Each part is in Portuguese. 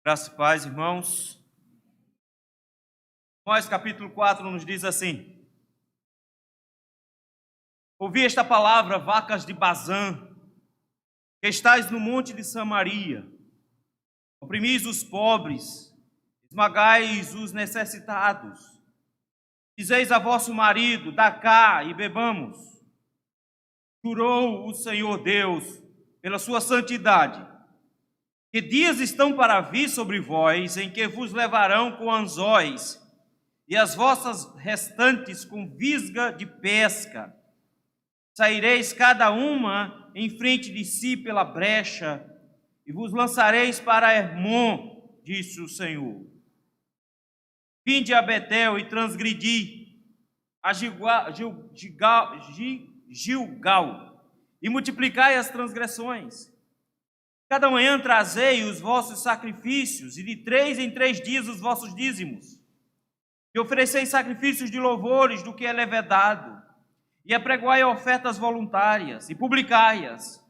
Graça e paz, irmãos. Amós capítulo 4 nos diz assim: ouvi esta palavra, vacas de Bazã, que estáis no monte de Samaria, oprimis os pobres, esmagais os necessitados, dizeis a vosso marido, dá cá e bebamos. Jurou o Senhor Deus, pela sua santidade, que dias estão para vir sobre vós, em que vos levarão com anzóis, e as vossas restantes com visga de pesca. Saireis cada uma em frente de si pela brecha, e vos lançareis para Hermon, disse o Senhor. Vinde a Betel e transgredi a Gilgal, e multiplicai as transgressões. Cada manhã trazei os vossos sacrifícios, e de 3 em 3 dias os vossos dízimos. E ofereceis sacrifícios de louvores do que é levedado, e apregoai ofertas voluntárias, e publicai-as,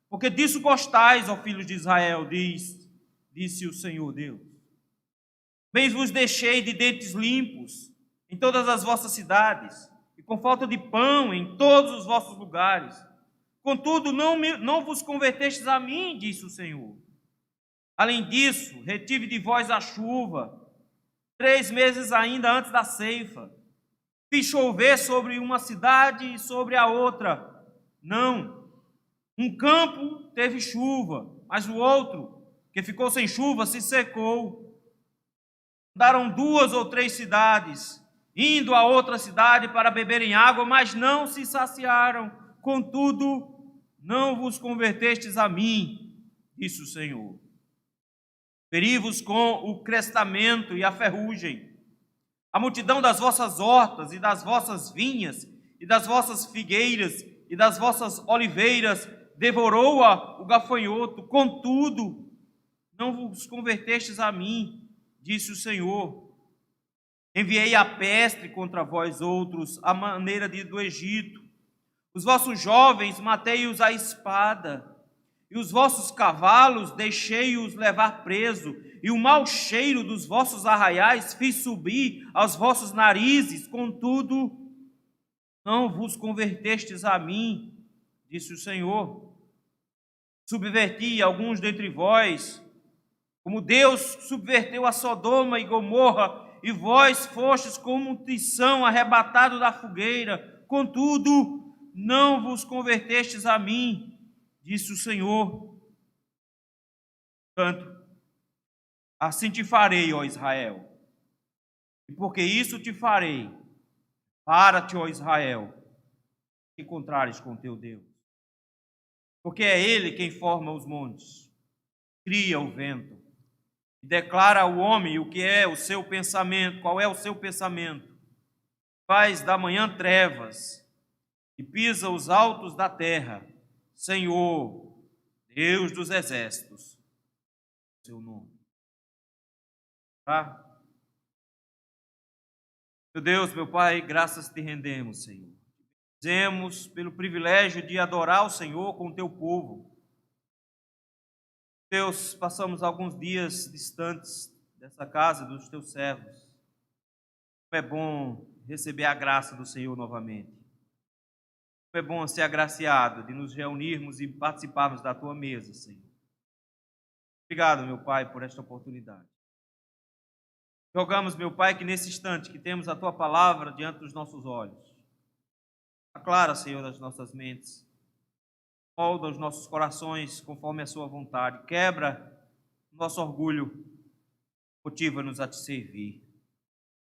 porque disso gostais, ó filhos de Israel, disse o Senhor Deus. Bem vos deixei de dentes limpos em todas as vossas cidades, e com falta de pão em todos os vossos lugares. Contudo, não vos convertestes a mim, disse o Senhor. Além disso, retive de vós a chuva, 3 meses ainda antes da ceifa. Fiz chover sobre uma cidade e sobre a outra. Não. Um campo teve chuva, mas o outro, que ficou sem chuva, se secou. Andaram 2 ou 3 cidades, indo a outra cidade para beberem água, mas não se saciaram. Contudo, não vos convertestes a mim, disse o Senhor. Feri-vos com o crestamento e a ferrugem. A multidão das vossas hortas e das vossas vinhas e das vossas figueiras e das vossas oliveiras devorou-a o gafanhoto. Contudo, não vos convertestes a mim, disse o Senhor. Enviei a peste contra vós outros, à maneira do Egito. Os vossos jovens matei-os à espada, e os vossos cavalos deixei-os levar preso, e o mau cheiro dos vossos arraiais fiz subir aos vossos narizes. Contudo, não vos convertestes a mim, disse o Senhor. Subverti alguns dentre vós, como Deus subverteu a Sodoma e Gomorra, e vós fostes como um tição arrebatado da fogueira. Contudo, não vos convertestes a mim, disse o Senhor. Portanto, assim te farei, ó Israel. E porque isso te farei, para-te, ó Israel, te encontrares com teu Deus. Porque é Ele quem forma os montes, cria o vento, e declara ao homem o que é o seu pensamento, qual é o seu pensamento. Faz da manhã trevas, e pisa os altos da terra. Senhor, Deus dos exércitos, seu nome. Tá? Meu Deus, meu Pai, graças te rendemos, Senhor. Dizemos pelo privilégio de adorar o Senhor com o teu povo. Deus, passamos alguns dias distantes dessa casa, dos teus servos. É bom receber a graça do Senhor novamente. É bom ser agraciado de nos reunirmos e participarmos da tua mesa, Senhor. Obrigado, meu Pai, por esta oportunidade. Rogamos, meu Pai, que nesse instante que temos a tua palavra diante dos nossos olhos, aclara, Senhor, das nossas mentes, molda os nossos corações conforme a sua vontade, quebra o nosso orgulho, motiva-nos a te servir.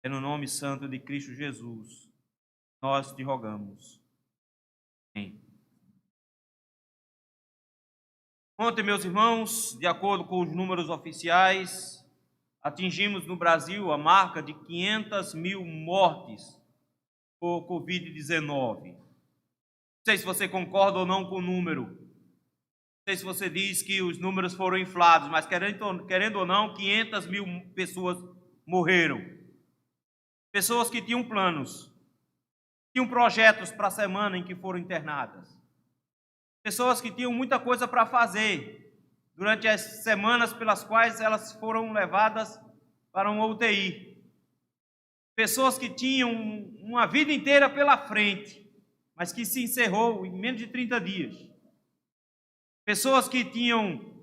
É no nome santo de Cristo Jesus, nós te rogamos. Amém. Ontem, meus irmãos, de acordo com os números oficiais, atingimos no Brasil a marca de 500 mil mortes por Covid-19. Não sei se você concorda ou não com o número. Não sei se você diz que os números foram inflados, mas querendo ou não, 500 mil pessoas morreram. Pessoas que tinham planos, tinham projetos para a semana em que foram internadas. Pessoas que tinham muita coisa para fazer durante as semanas pelas quais elas foram levadas para uma UTI. Pessoas que tinham uma vida inteira pela frente, mas que se encerrou em menos de 30 dias. Pessoas que tinham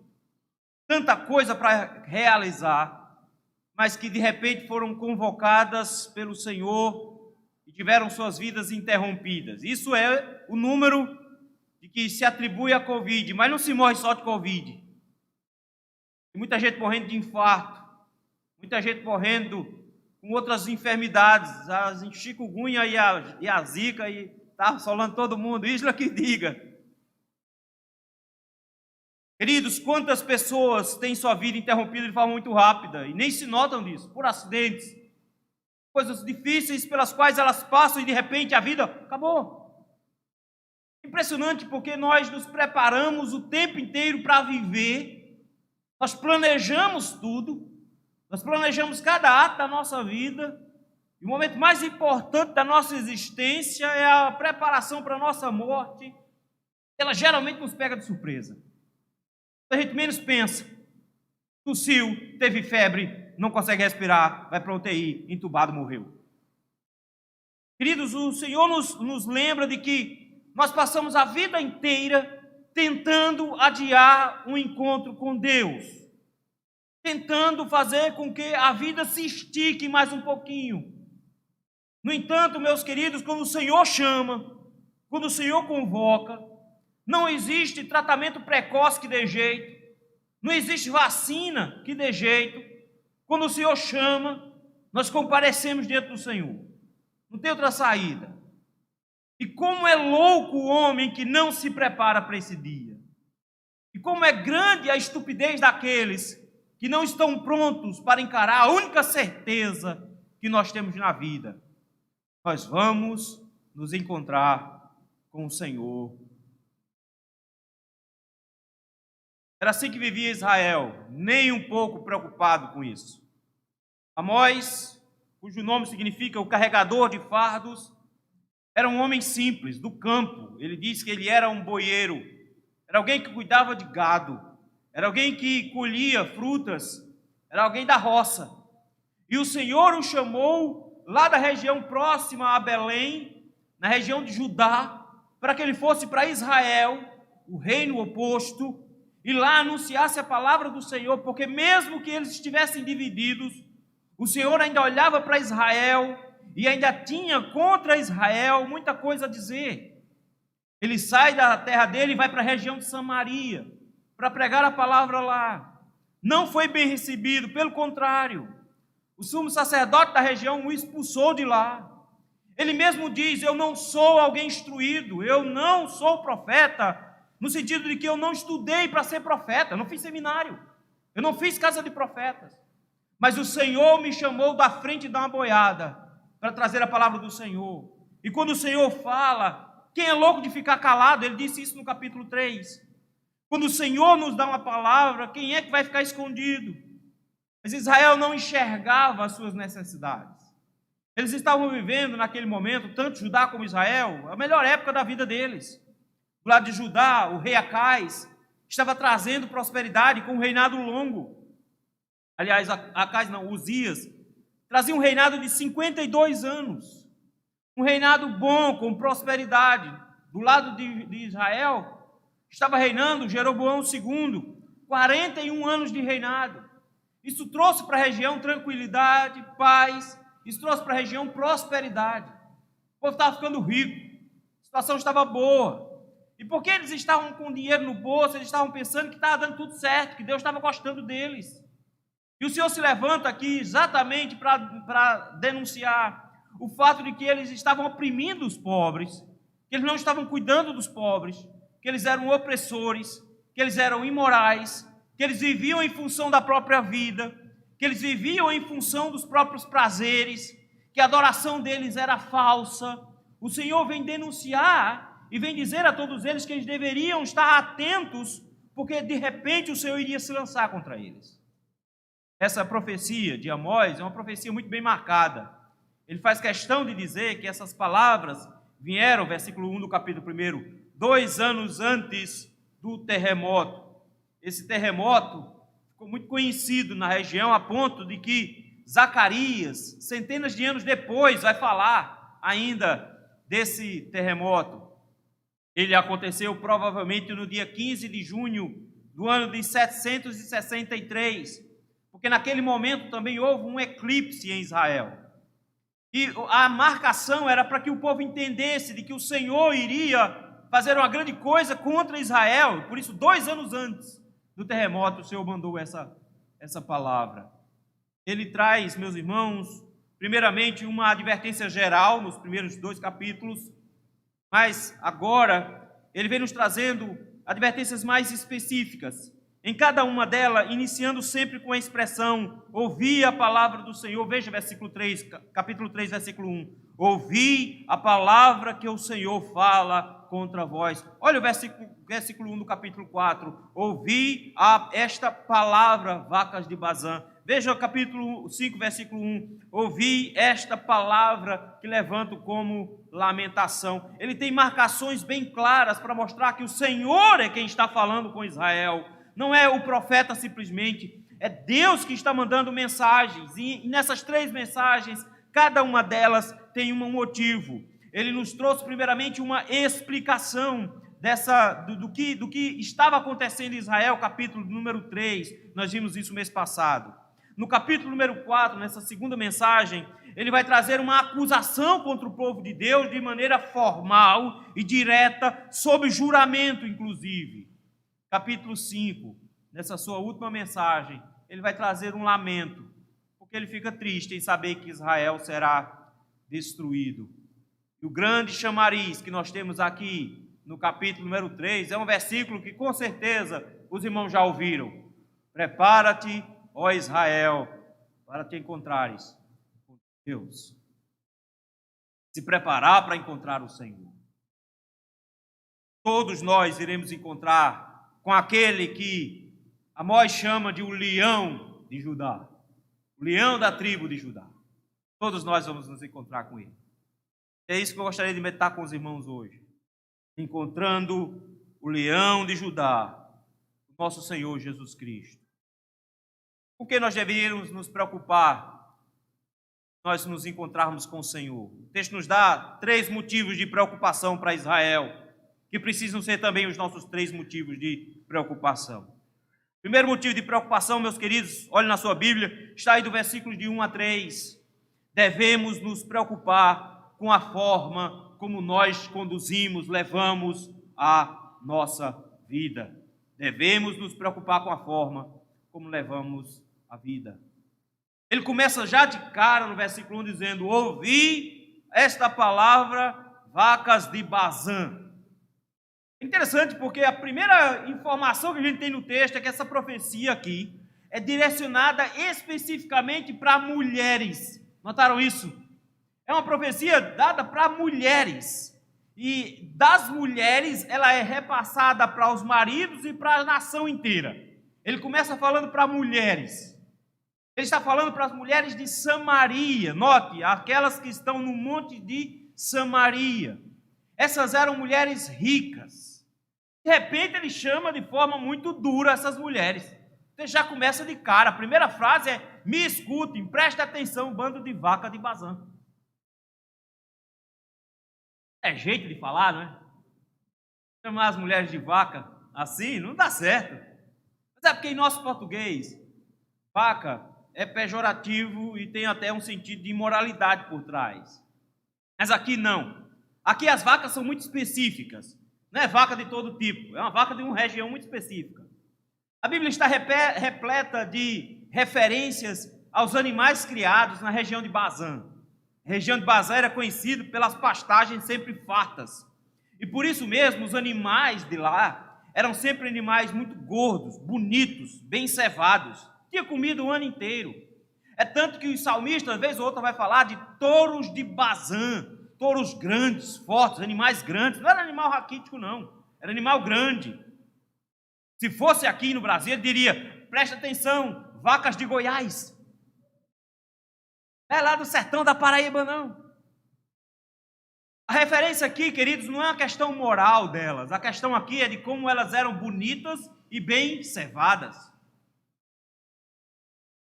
tanta coisa para realizar, mas que de repente foram convocadas pelo Senhor e tiveram suas vidas interrompidas. Isso é o número de que se atribui à Covid, mas não se morre só de Covid. Tem muita gente morrendo de infarto, muita gente morrendo com outras enfermidades, a chikungunya e a zika, e está assolando todo mundo, isso é que diga. Queridos, quantas pessoas têm sua vida interrompida de forma muito rápida e nem se notam disso, por acidentes, coisas difíceis pelas quais elas passam e de repente a vida acabou. Impressionante, porque nós nos preparamos o tempo inteiro para viver, nós planejamos tudo, nós planejamos cada ato da nossa vida, e o momento mais importante da nossa existência é a preparação para a nossa morte. Ela geralmente nos pega de surpresa. A gente menos pensa, tossiu, teve febre, não consegue respirar, vai para a UTI, entubado, morreu. Queridos, o Senhor nos lembra de que nós passamos a vida inteira tentando adiar um encontro com Deus, tentando fazer com que a vida se estique mais um pouquinho. No entanto, meus queridos, quando o Senhor chama, quando o Senhor convoca, não existe tratamento precoce que dê jeito, não existe vacina que dê jeito. Quando o Senhor chama, nós comparecemos diante do Senhor. Não tem outra saída. E como é louco o homem que não se prepara para esse dia. E como é grande a estupidez daqueles que não estão prontos para encarar a única certeza que nós temos na vida. Nós vamos nos encontrar com o Senhor. Era assim que vivia Israel, nem um pouco preocupado com isso. Amós, cujo nome significa o carregador de fardos, era um homem simples, do campo. Ele diz que ele era um boieiro, era alguém que cuidava de gado, era alguém que colhia frutas, era alguém da roça. E o Senhor o chamou lá da região próxima a Belém, na região de Judá, para que ele fosse para Israel, o reino oposto, e lá anunciasse a palavra do Senhor, porque mesmo que eles estivessem divididos, o Senhor ainda olhava para Israel e ainda tinha contra Israel muita coisa a dizer. Ele sai da terra dele e vai para a região de Samaria, para pregar a palavra lá. Não foi bem recebido, pelo contrário, o sumo sacerdote da região o expulsou de lá. Ele mesmo diz: eu não sou alguém instruído, eu não sou profeta, no sentido de que eu não estudei para ser profeta, eu não fiz seminário, eu não fiz casa de profetas, mas o Senhor me chamou da frente de dar uma boiada, para trazer a palavra do Senhor. E quando o Senhor fala, quem é louco de ficar calado? Ele disse isso no capítulo 3. Quando o Senhor nos dá uma palavra, quem é que vai ficar escondido? Mas Israel não enxergava as suas necessidades. Eles estavam vivendo naquele momento, tanto Judá como Israel, a melhor época da vida deles. Do lado de Judá, o rei Acais estava trazendo prosperidade com um reinado longo. Aliás, Acais não, Uzias, trazia um reinado de 52 anos. Um reinado bom, com prosperidade. Do lado de Israel, estava reinando Jeroboão II, 41 anos de reinado. Isso trouxe para a região tranquilidade, paz, isso trouxe para a região prosperidade. O povo estava ficando rico, a situação estava boa. E porque eles estavam com dinheiro no bolso, eles estavam pensando que estava dando tudo certo, que Deus estava gostando deles. E o Senhor se levanta aqui exatamente para denunciar o fato de que eles estavam oprimindo os pobres, que eles não estavam cuidando dos pobres, que eles eram opressores, que eles eram imorais, que eles viviam em função da própria vida, que eles viviam em função dos próprios prazeres, que a adoração deles era falsa. O Senhor vem denunciar e vem dizer a todos eles que eles deveriam estar atentos, porque de repente o Senhor iria se lançar contra eles. Essa profecia de Amós é uma profecia muito bem marcada. Ele faz questão de dizer que essas palavras vieram, versículo 1 do capítulo 1, 2 anos antes do terremoto. esse terremoto ficou muito conhecido na região, a ponto de que Zacarias, centenas de anos depois, vai falar ainda desse terremoto. Ele aconteceu provavelmente no dia 15 de junho do ano de 763, porque naquele momento também houve um eclipse em Israel. E a marcação era para que o povo entendesse de que o Senhor iria fazer uma grande coisa contra Israel. Por isso, 2 anos antes do terremoto, o Senhor mandou essa palavra. Ele traz, meus irmãos, primeiramente uma advertência geral nos primeiros 2 capítulos, mas agora ele vem nos trazendo advertências mais específicas. Em cada uma delas, iniciando sempre com a expressão, ouvi a palavra do Senhor. Veja versículo 3, capítulo 3, versículo 1. Ouvi a palavra que o Senhor fala contra vós. Olha o versículo 1 do capítulo 4. Ouvi esta palavra, vacas de Bazã. Veja o capítulo 5, versículo 1. Ouvi esta palavra que levanto como lamentação. Ele tem marcações bem claras para mostrar que o Senhor é quem está falando com Israel. Não é o profeta simplesmente, é Deus que está mandando mensagens. E nessas 3 mensagens, cada uma delas tem um motivo. Ele nos trouxe primeiramente uma explicação do que estava acontecendo em Israel, capítulo número 3. Nós vimos isso mês passado. No capítulo número 4, nessa segunda mensagem, ele vai trazer uma acusação contra o povo de Deus de maneira formal e direta, sob juramento, inclusive. Capítulo 5, nessa sua última mensagem, ele vai trazer um lamento, porque ele fica triste em saber que Israel será destruído. E o grande chamariz que nós temos aqui no capítulo número 3 é um versículo que com certeza os irmãos já ouviram. Prepara-te, ó Israel, para te encontrares com Deus. Se preparar para encontrar o Senhor. Todos nós iremos encontrar com aquele que Amós chama de o leão de Judá, o leão da tribo de Judá. Todos nós vamos nos encontrar com ele. É isso que eu gostaria de meditar com os irmãos hoje. Encontrando o leão de Judá, o nosso Senhor Jesus Cristo. Por que nós deveríamos nos preocupar se nós nos encontrarmos com o Senhor? O texto nos dá 3 motivos de preocupação para Israel, que precisam ser também os nossos 3 motivos de preocupação. Primeiro motivo de preocupação, meus queridos, olhem na sua Bíblia, está aí do versículo de 1 a 3. Devemos nos preocupar com a forma como nós conduzimos, levamos a nossa vida. Devemos nos preocupar com a forma como levamos a vida. Ele começa já de cara no versículo 1 dizendo, ouvi esta palavra, vacas de Bazã. É interessante porque a primeira informação que a gente tem no texto é que essa profecia aqui é direcionada especificamente para mulheres. Notaram isso? É uma profecia dada para mulheres. E das mulheres ela é repassada para os maridos e para a nação inteira. Ele começa falando para mulheres. Ele está falando para as mulheres de Samaria. Note, aquelas que estão no monte de Samaria. Essas eram mulheres ricas. De repente ele chama de forma muito dura essas mulheres. Você já começa de cara. A primeira frase é, me escutem, preste atenção, bando de vaca de Bazã. É jeito de falar, não é? Chamar as mulheres de vaca assim não dá certo. Mas é porque em nosso português, vaca é pejorativo e tem até um sentido de imoralidade por trás. Mas aqui não. Aqui as vacas são muito específicas. Não é vaca de todo tipo, é uma vaca de uma região muito específica. A Bíblia está repleta de referências aos animais criados na região de Bazã. A região de Bazã era conhecida pelas pastagens sempre fartas. E por isso mesmo os animais de lá eram sempre animais muito gordos, bonitos, bem cevados. Tinha comida o ano inteiro. É tanto que o salmista, às vezes ou outra, vai falar de touros de Bazã. Touros grandes, fortes, animais grandes. Não era animal raquítico, não. Era animal grande. Se fosse aqui no Brasil, ele diria, preste atenção, vacas de Goiás. Não é lá do sertão da Paraíba, não. A referência aqui, queridos, não é uma questão moral delas. A questão aqui é de como elas eram bonitas e bem cevadas.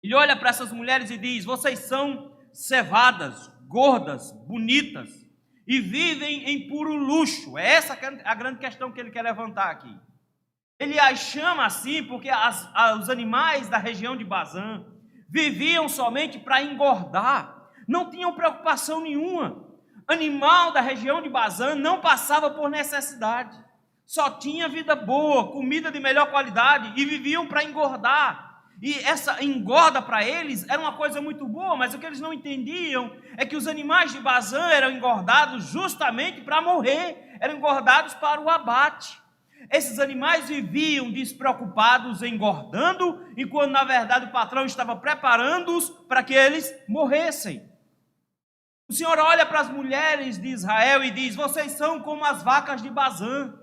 Ele olha para essas mulheres e diz: vocês são cevadas, gordas, bonitas e vivem em puro luxo. É essa a grande questão que ele quer levantar aqui. Ele as chama assim porque os animais da região de Bazã viviam somente para engordar, não tinham preocupação nenhuma. Animal da região de Bazã não passava por necessidade, só tinha vida boa, comida de melhor qualidade e viviam para engordar. E essa engorda para eles era uma coisa muito boa, mas o que eles não entendiam é que os animais de Bazã eram engordados justamente para morrer, eram engordados para o abate. Esses animais viviam despreocupados, engordando, enquanto na verdade o patrão estava preparando-os para que eles morressem. O Senhor olha para as mulheres de Israel e diz: vocês são como as vacas de Bazã,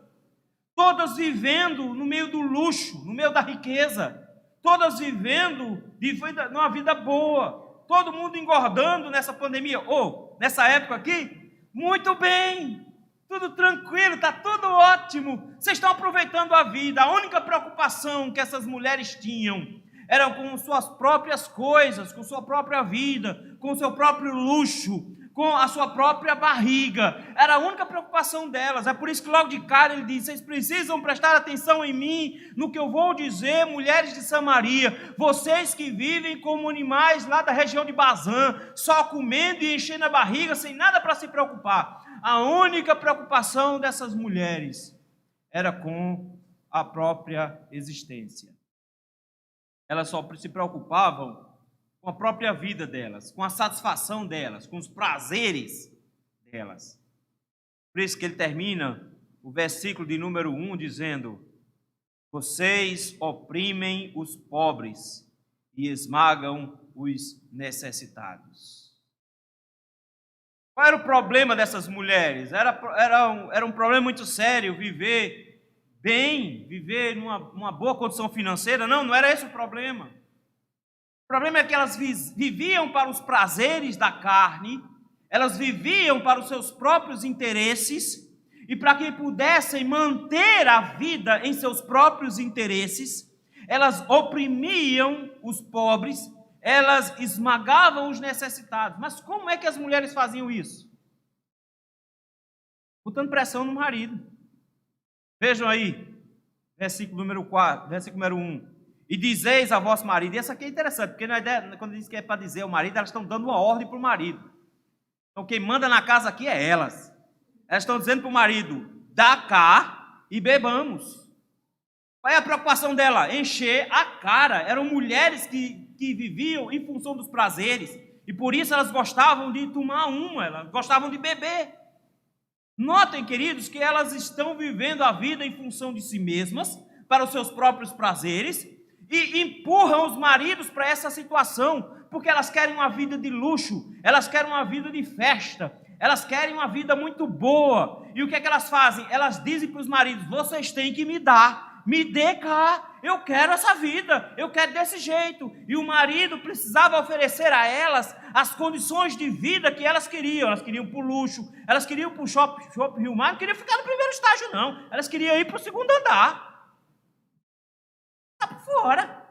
todas vivendo no meio do luxo, no meio da riqueza, todas vivendo numa vida boa, todo mundo engordando nessa pandemia, ou nessa época aqui, muito bem, tudo tranquilo, está tudo ótimo, vocês estão aproveitando a vida. A única preocupação que essas mulheres tinham era com suas próprias coisas, com sua própria vida, com o seu próprio luxo, com a sua própria barriga. Era a única preocupação delas. É por isso que logo de cara ele diz: vocês precisam prestar atenção em mim, no que eu vou dizer, mulheres de Samaria, vocês que vivem como animais lá da região de Bazã, só comendo e enchendo a barriga, sem nada para se preocupar. A única preocupação dessas mulheres era com a própria existência. Elas só se preocupavam com a própria vida delas, com a satisfação delas, com os prazeres delas. Por isso que ele termina o versículo de número 1 dizendo: vocês oprimem os pobres e esmagam os necessitados. Qual era o problema dessas mulheres? Era um problema muito sério viver bem, viver numa boa condição financeira? Não era esse o problema. O problema é que elas viviam para os prazeres da carne, elas viviam para os seus próprios interesses, e para que pudessem manter a vida em seus próprios interesses, elas oprimiam os pobres, elas esmagavam os necessitados. Mas como é que as mulheres faziam isso? Botando pressão no marido. Vejam aí, versículo número 4, versículo número 1. E dizeis a vosso marido, e essa aqui é interessante, porque na ideia, quando diz que é para dizer ao marido, elas estão dando uma ordem para o marido. Então quem manda na casa aqui é elas. Elas estão dizendo para o marido: dá cá e bebamos. Qual é a preocupação dela? Encher a cara. Eram mulheres que viviam em função dos prazeres, e por isso elas gostavam de tomar elas gostavam de beber. Notem, queridos, que elas estão vivendo a vida em função de si mesmas, para os seus próprios prazeres, e empurram os maridos para essa situação, porque elas querem uma vida de luxo, elas querem uma vida de festa, elas querem uma vida muito boa. E o que é que elas fazem? Elas dizem para os maridos: vocês têm que me dar. Me dê cá, eu quero essa vida, eu quero desse jeito. E o marido precisava oferecer a elas as condições de vida que elas queriam. Elas queriam para o luxo, elas queriam para o shopping Rio Mar, não queriam ficar no primeiro estágio não, elas queriam ir para o segundo andar. Está por fora.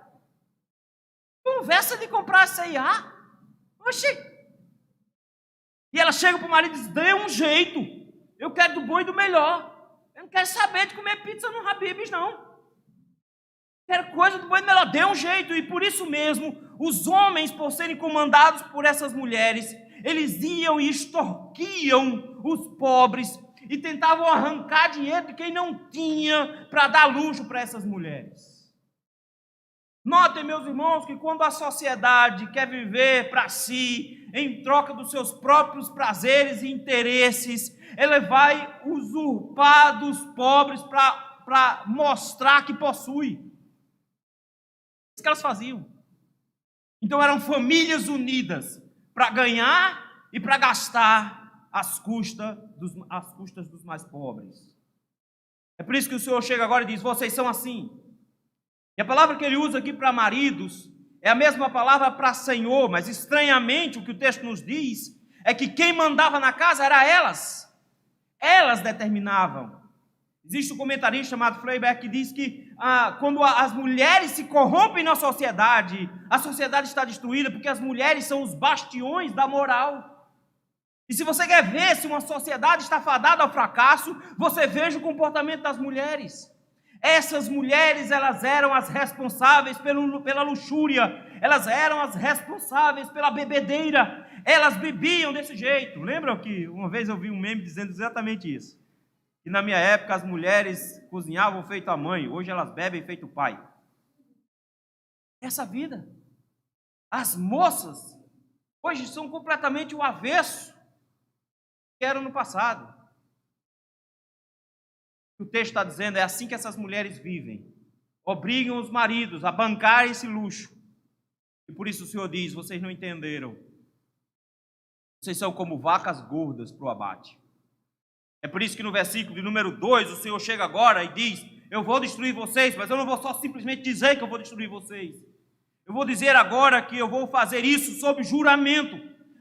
Conversa de comprar C&A. Oxi. E ela chega para o marido e diz: dê um jeito, eu quero do bom e do melhor. Eu não quero saber de comer pizza no Habib's, não. Quero coisa do bom e do melhor. Dê um jeito. E por isso mesmo, os homens, por serem comandados por essas mulheres, eles iam e extorquiam os pobres e tentavam arrancar dinheiro de quem não tinha para dar luxo para essas mulheres. Notem, meus irmãos, que quando a sociedade quer viver para si, em troca dos seus próprios prazeres e interesses, ela vai usurpar dos pobres para mostrar que possui. Isso que elas faziam. Então eram famílias unidas para ganhar e para gastar às custas dos mais pobres. É por isso que o Senhor chega agora e diz: vocês são assim. E a palavra que ele usa aqui para maridos é a mesma palavra para senhor, mas estranhamente o que o texto nos diz é que quem mandava na casa era elas. Elas determinavam. Existe um comentarista chamado Freiberg que diz que quando as mulheres se corrompem na sociedade, a sociedade está destruída porque as mulheres são os bastiões da moral. E se você quer ver se uma sociedade está fadada ao fracasso, você veja o comportamento das mulheres. Essas mulheres, elas eram as responsáveis pela luxúria, elas eram as responsáveis pela bebedeira, elas bebiam desse jeito. Lembram que uma vez eu vi um meme dizendo exatamente isso? Que na minha época as mulheres cozinhavam feito a mãe, hoje elas bebem feito o pai. Essa vida. As moças hoje são completamente o avesso que eram no passado. O texto está dizendo, é assim que essas mulheres vivem. Obrigam os maridos a bancar esse luxo. E por isso o Senhor diz, vocês não entenderam. Vocês são como vacas gordas para o abate. É por isso que no versículo de número 2, o Senhor chega agora e diz, eu vou destruir vocês, mas eu não vou só simplesmente dizer que eu vou destruir vocês. Eu vou dizer agora que eu vou fazer isso sob juramento.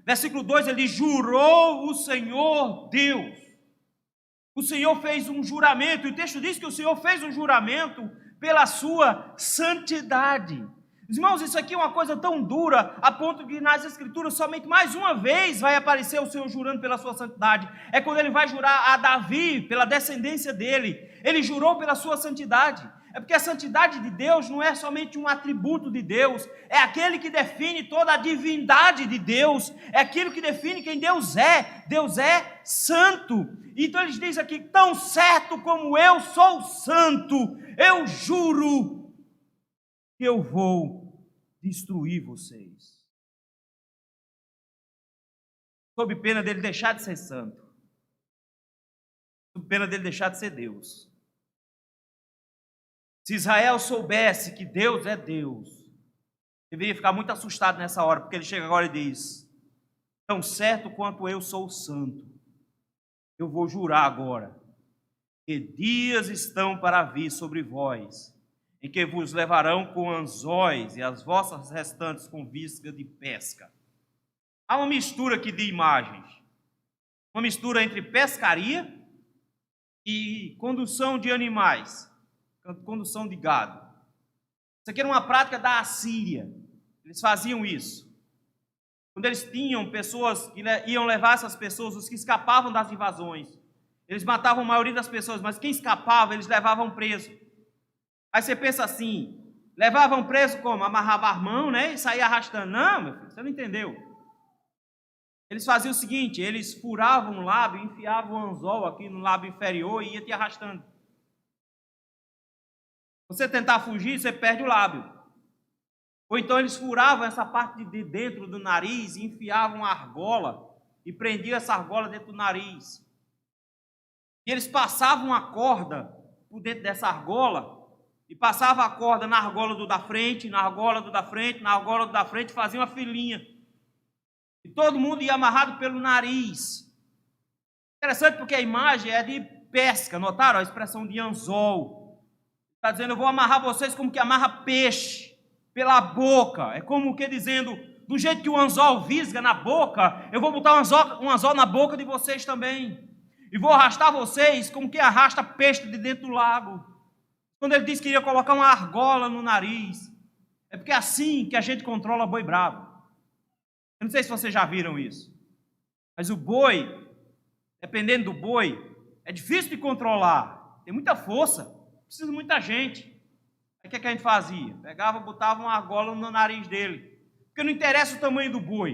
Versículo 2, ele diz, jurou o Senhor Deus. O Senhor fez um juramento, e o texto diz que o Senhor fez um juramento pela sua santidade. Irmãos, isso aqui é uma coisa tão dura, a ponto de nas Escrituras somente mais uma vez vai aparecer o Senhor jurando pela sua santidade. É quando ele vai jurar a Davi, pela descendência dele. Ele jurou pela sua santidade. É porque a santidade de Deus não é somente um atributo de Deus, é aquele que define toda a divindade de Deus, é aquilo que define quem Deus é. Deus é santo. Então ele diz aqui, tão certo como eu sou santo, eu juro que eu vou destruir vocês. Sob pena dele deixar de ser santo, sob pena dele deixar de ser Deus. Se Israel soubesse que Deus é Deus, deveria ficar muito assustado nessa hora, porque ele chega agora e diz, tão certo quanto eu sou santo, eu vou jurar agora, que dias estão para vir sobre vós, em que vos levarão com anzóis e as vossas restantes com visga de pesca. Há uma mistura aqui de imagens, uma mistura entre pescaria e condução de animais, condução de gado. Isso aqui era uma prática da Assíria. Eles faziam isso. Quando eles tinham pessoas que iam levar essas pessoas, os que escapavam das invasões, eles matavam a maioria das pessoas, mas quem escapava, eles levavam preso. Aí você pensa assim, levavam preso como? Amarrava a mão, né? E saía arrastando. Não, meu filho, você não entendeu. Eles faziam o seguinte, eles furavam o lábio, enfiavam o anzol aqui no lábio inferior e ia te arrastando. Você tentar fugir, você perde o lábio. Ou então eles furavam essa parte de dentro do nariz e enfiavam a argola e prendiam essa argola dentro do nariz. E eles passavam a corda por dentro dessa argola e passavam a corda na argola do da frente, na argola do da frente, na argola do da frente, faziam uma filinha. E todo mundo ia amarrado pelo nariz. Interessante porque a imagem é de pesca, notaram a expressão de anzol? Está dizendo, eu vou amarrar vocês como que amarra peixe, pela boca. É como que dizendo, do jeito que o anzol visga na boca, eu vou botar um anzol na boca de vocês também. E vou arrastar vocês como que arrasta peixe de dentro do lago. Quando ele disse que iria colocar uma argola no nariz, é porque é assim que a gente controla boi bravo. Eu não sei se vocês já viram isso, mas o boi, dependendo do boi, é difícil de controlar, tem muita força. Precisa de muita gente. Aí o que a gente fazia? Pegava, botava uma argola no nariz dele. Porque não interessa o tamanho do boi.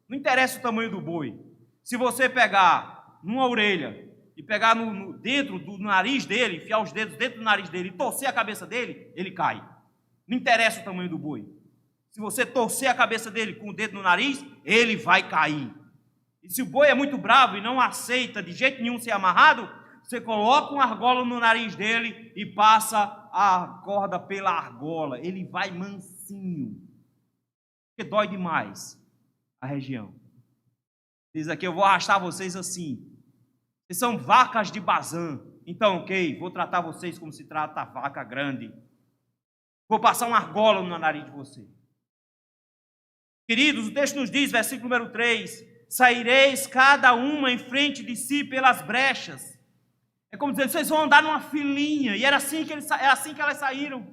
Não interessa o tamanho do boi. Se você pegar numa orelha e pegar dentro do nariz dele, enfiar os dedos dentro do nariz dele e torcer a cabeça dele, ele cai. Não interessa o tamanho do boi. Se você torcer a cabeça dele com o dedo no nariz, ele vai cair. E se o boi é muito bravo e não aceita de jeito nenhum ser amarrado, você coloca uma argola no nariz dele e passa a corda pela argola. Ele vai mansinho. Porque dói demais a região. Diz aqui, eu vou arrastar vocês assim. Vocês são vacas de Bazã. Então, ok, vou tratar vocês como se trata a vaca grande. Vou passar uma argola no nariz de vocês. Queridos, o texto nos diz, versículo número 3, saireis cada uma em frente de si pelas brechas. É como dizer, vocês vão andar numa filinha. E era assim que elas saíram.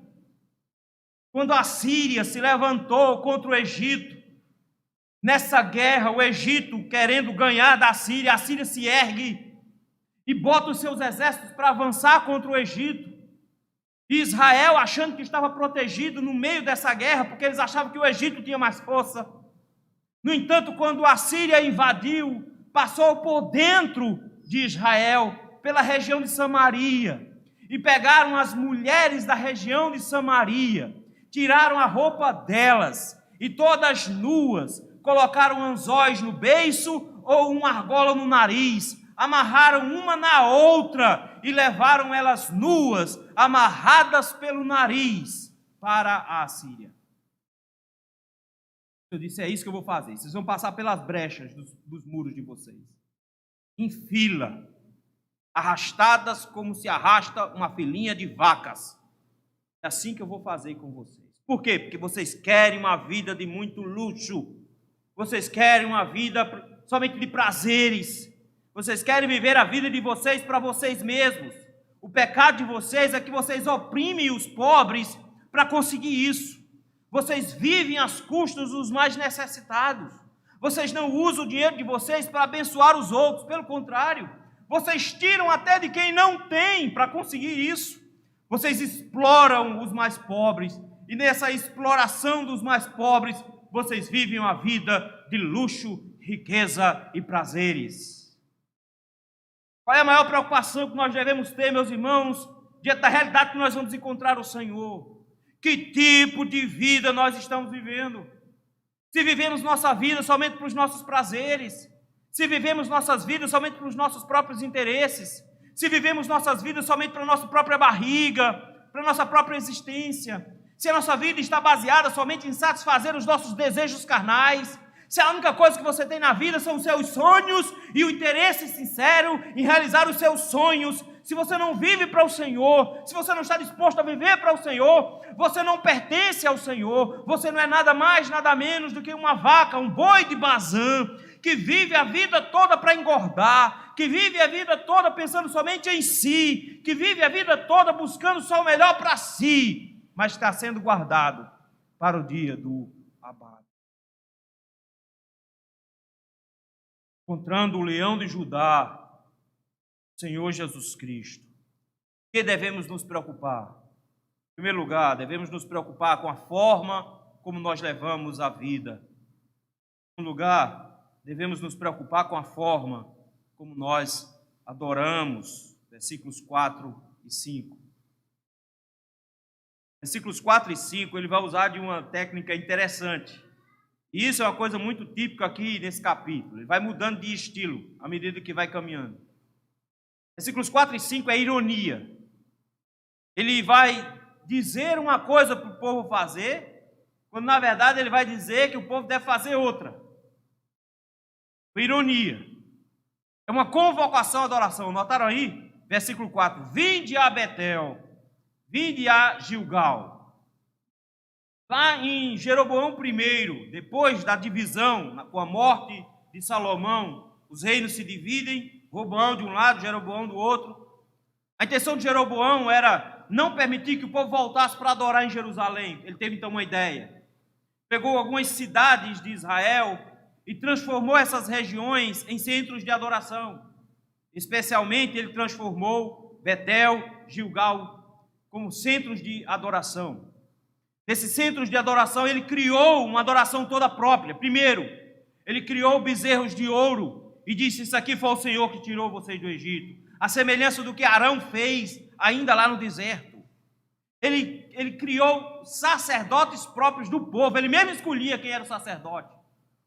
Quando a Síria se levantou contra o Egito, nessa guerra, o Egito querendo ganhar da Síria, a Síria se ergue e bota os seus exércitos para avançar contra o Egito. E Israel, achando que estava protegido no meio dessa guerra, porque eles achavam que o Egito tinha mais força. No entanto, quando a Síria invadiu, passou por dentro de Israel, pela região de Samaria, e pegaram as mulheres da região de Samaria, tiraram a roupa delas, e todas nuas, colocaram anzóis no beiço ou uma argola no nariz, amarraram uma na outra e levaram elas nuas, amarradas pelo nariz, para a Síria. Eu disse, é isso que eu vou fazer. Vocês vão passar pelas brechas dos muros de vocês, em fila, arrastadas como se arrasta uma filinha de vacas. É assim que eu vou fazer com vocês. Por quê? Porque vocês querem uma vida de muito luxo. Vocês querem uma vida somente de prazeres. Vocês querem viver a vida de vocês para vocês mesmos. O pecado de vocês é que vocês oprimem os pobres para conseguir isso. Vocês vivem às custas dos mais necessitados. Vocês não usam o dinheiro de vocês para abençoar os outros. Pelo contrário, vocês tiram até de quem não tem para conseguir isso. Vocês exploram os mais pobres. E nessa exploração dos mais pobres, vocês vivem uma vida de luxo, riqueza e prazeres. Qual é a maior preocupação que nós devemos ter, meus irmãos, diante da realidade que nós vamos encontrar o Senhor? Que tipo de vida nós estamos vivendo? Se vivemos nossa vida somente para os nossos prazeres, se vivemos nossas vidas somente para os nossos próprios interesses, se vivemos nossas vidas somente para a nossa própria barriga, para a nossa própria existência, se a nossa vida está baseada somente em satisfazer os nossos desejos carnais, se a única coisa que você tem na vida são os seus sonhos e o interesse sincero em realizar os seus sonhos, se você não vive para o Senhor, se você não está disposto a viver para o Senhor, você não pertence ao Senhor, você não é nada mais, nada menos do que uma vaca, um boi de Bazã, que vive a vida toda para engordar, que vive a vida toda pensando somente em si, que vive a vida toda buscando só o melhor para si, mas está sendo guardado para o dia do abate. Encontrando o leão de Judá, Senhor Jesus Cristo. O que devemos nos preocupar? Em primeiro lugar, devemos nos preocupar com a forma como nós levamos a vida. Em segundo lugar, devemos nos preocupar com a forma como nós adoramos. Versículos 4 e 5. Versículos 4 e 5, ele vai usar de uma técnica interessante. E isso é uma coisa muito típica aqui nesse capítulo. Ele vai mudando de estilo à medida que vai caminhando. Versículos 4 e 5 é ironia. Ele vai dizer uma coisa para o povo fazer, quando na verdade ele vai dizer que o povo deve fazer outra. Ironia. É uma convocação à adoração. Notaram aí? Versículo 4. Vinde a Betel, vinde a Gilgal. Lá em Jeroboão I, depois da divisão, com a morte de Salomão, os reinos se dividem, Roboão de um lado, Jeroboão do outro. A intenção de Jeroboão era não permitir que o povo voltasse para adorar em Jerusalém. Ele teve então uma ideia. Pegou algumas cidades de Israel e transformou essas regiões em centros de adoração. Especialmente ele transformou Betel, Gilgal como centros de adoração. Nesses centros de adoração ele criou uma adoração toda própria. Primeiro, ele criou bezerros de ouro e disse: isso aqui foi o Senhor que tirou vocês do Egito. A semelhança do que Arão fez ainda lá no deserto. Ele criou sacerdotes próprios do povo. Ele mesmo escolhia quem era o sacerdote.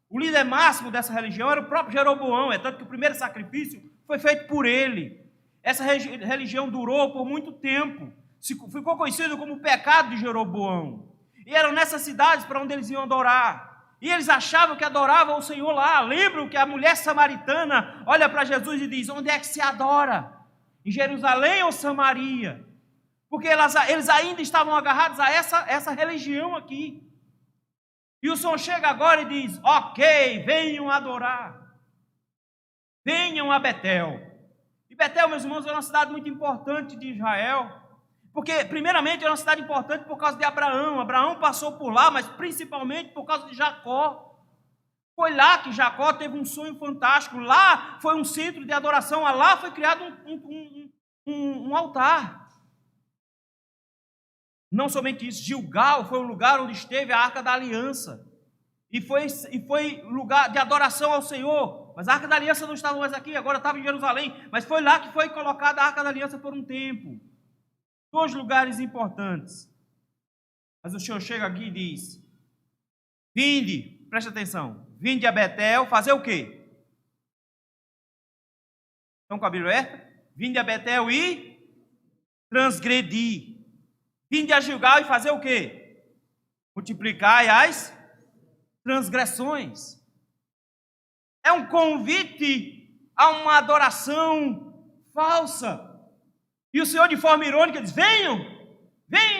O líder máximo dessa religião era o próprio Jeroboão. É tanto que o primeiro sacrifício foi feito por ele. Essa religião durou por muito tempo. Ficou conhecido como o pecado de Jeroboão. E eram nessas cidades para onde eles iam adorar. E eles achavam que adoravam o Senhor lá. Lembram que a mulher samaritana olha para Jesus e diz: onde é que se adora? Em Jerusalém ou Samaria? Porque eles ainda estavam agarrados a essa religião aqui. E o Senhor chega agora e diz: ok, venham adorar. Venham a Betel. E Betel, meus irmãos, era uma cidade muito importante de Israel, porque, primeiramente, era uma cidade importante por causa de Abraão. Abraão passou por lá, mas principalmente por causa de Jacó. Foi lá que Jacó teve um sonho fantástico. Lá foi um centro de adoração. Lá foi criado um altar. Não somente isso, Gilgal foi o lugar onde esteve a Arca da Aliança. E foi lugar de adoração ao Senhor. Mas a Arca da Aliança não estava mais aqui, agora estava em Jerusalém. Mas foi lá que foi colocada a Arca da Aliança por um tempo. 2 lugares importantes. Mas o Senhor chega aqui e diz: vinde, preste atenção, vinde a Betel, fazer o quê? Estão com a Bíblia aberta? Vinde a Betel e transgredir. Vinde a Gilgal e fazer o quê? Multiplicai as transgressões. É um convite a uma adoração falsa. E o Senhor, de forma irônica, diz: venham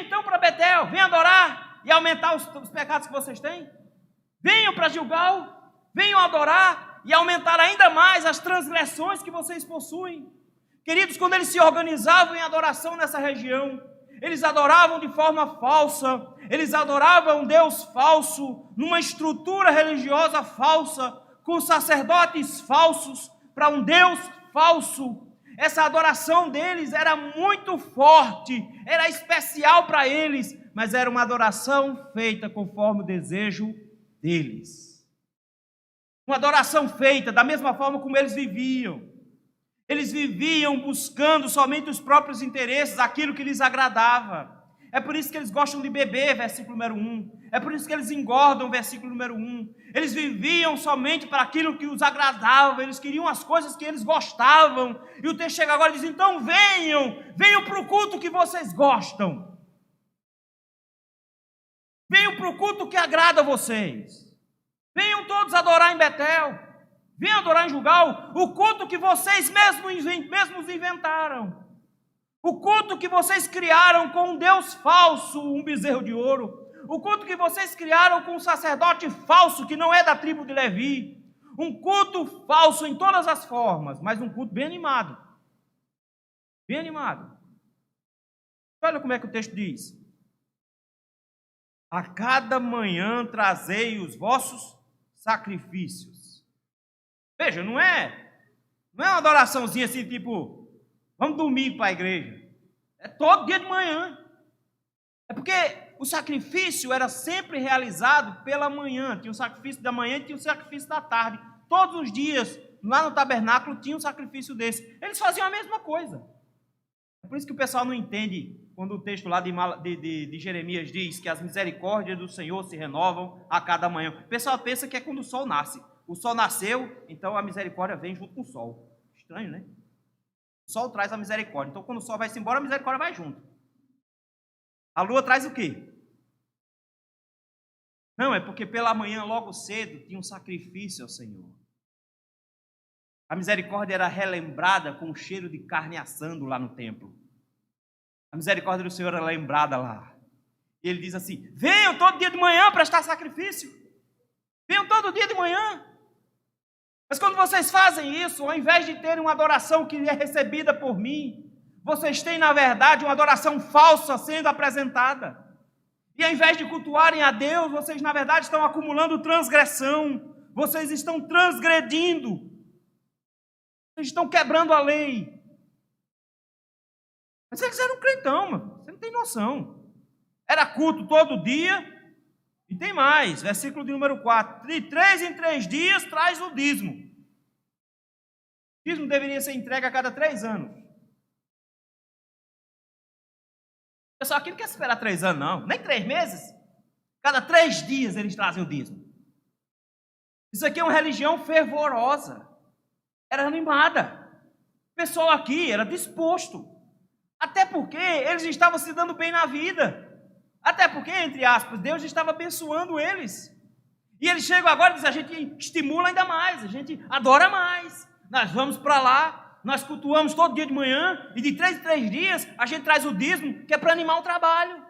então para Betel, venham adorar e aumentar os pecados que vocês têm. Venham para Gilgal, venham adorar e aumentar ainda mais as transgressões que vocês possuem. Queridos, quando eles se organizavam em adoração nessa região, eles adoravam de forma falsa, eles adoravam um Deus falso, numa estrutura religiosa falsa, com sacerdotes falsos, para um Deus falso. Essa adoração deles era muito forte, era especial para eles, mas era uma adoração feita conforme o desejo deles. Uma adoração feita da mesma forma como eles viviam. Eles viviam buscando somente os próprios interesses, aquilo que lhes agradava. É por isso que eles gostam de beber, versículo número 1. É por isso que eles engordam, versículo número 1. Eles viviam somente para aquilo que os agradava, eles queriam as coisas que eles gostavam. E o texto chega agora e diz: então venham para o culto que vocês gostam. Venham para o culto que agrada a vocês. Venham todos adorar em Betel. Venham adorar em Gilgal. O culto que vocês mesmos inventaram. O culto que vocês criaram com um Deus falso, um bezerro de ouro. O culto que vocês criaram com um sacerdote falso que não é da tribo de Levi. Um culto falso em todas as formas, mas um culto bem animado. Bem animado. Olha como é que o texto diz: a cada manhã trazei os vossos sacrifícios. Veja, não é uma adoraçãozinha assim, tipo, vamos domingo para a igreja. É todo dia de manhã. É porque o sacrifício era sempre realizado pela manhã. Tinha o sacrifício da manhã e tinha o sacrifício da tarde. Todos os dias, lá no tabernáculo, tinha um sacrifício desse. Eles faziam a mesma coisa. É por isso que o pessoal não entende quando o texto lá de Jeremias diz que as misericórdias do Senhor se renovam a cada manhã. O pessoal pensa que é quando o sol nasce. O sol nasceu, então a misericórdia vem junto com o sol. Estranho, né? O sol traz a misericórdia. Então, quando o sol vai-se embora, a misericórdia vai junto. A lua traz o quê? Não, é porque pela manhã, logo cedo, tinha um sacrifício ao Senhor. A misericórdia era relembrada com o cheiro de carne assando lá no templo. A misericórdia do Senhor era lembrada lá. E ele diz assim: venham todo dia de manhã prestar sacrifício. Venham todo dia de manhã. Mas quando vocês fazem isso, ao invés de terem uma adoração que é recebida por mim, vocês têm, na verdade, uma adoração falsa sendo apresentada. E ao invés de cultuarem a Deus, vocês, na verdade, estão acumulando transgressão. Vocês estão transgredindo. Vocês estão quebrando a lei. Mas eles eram crentão, mano. Você não tem noção. Era culto todo dia. E tem mais, versículo de número 4. De 3 em 3 dias traz o dízimo. O dízimo deveria ser entregue a cada 3 anos. Pessoal, aqui não quer esperar 3 anos, não. Nem 3 meses. Cada 3 dias eles trazem o dízimo. Isso aqui é uma religião fervorosa. Era animada. O pessoal aqui era disposto. Até porque eles estavam se dando bem na vida. Até porque, entre aspas, Deus estava abençoando eles. E eles chegam agora e dizem: a gente estimula ainda mais, a gente adora mais. Nós vamos para lá, nós cultuamos todo dia de manhã, e de 3 em 3 dias a gente traz o dízimo, que é para animar o trabalho.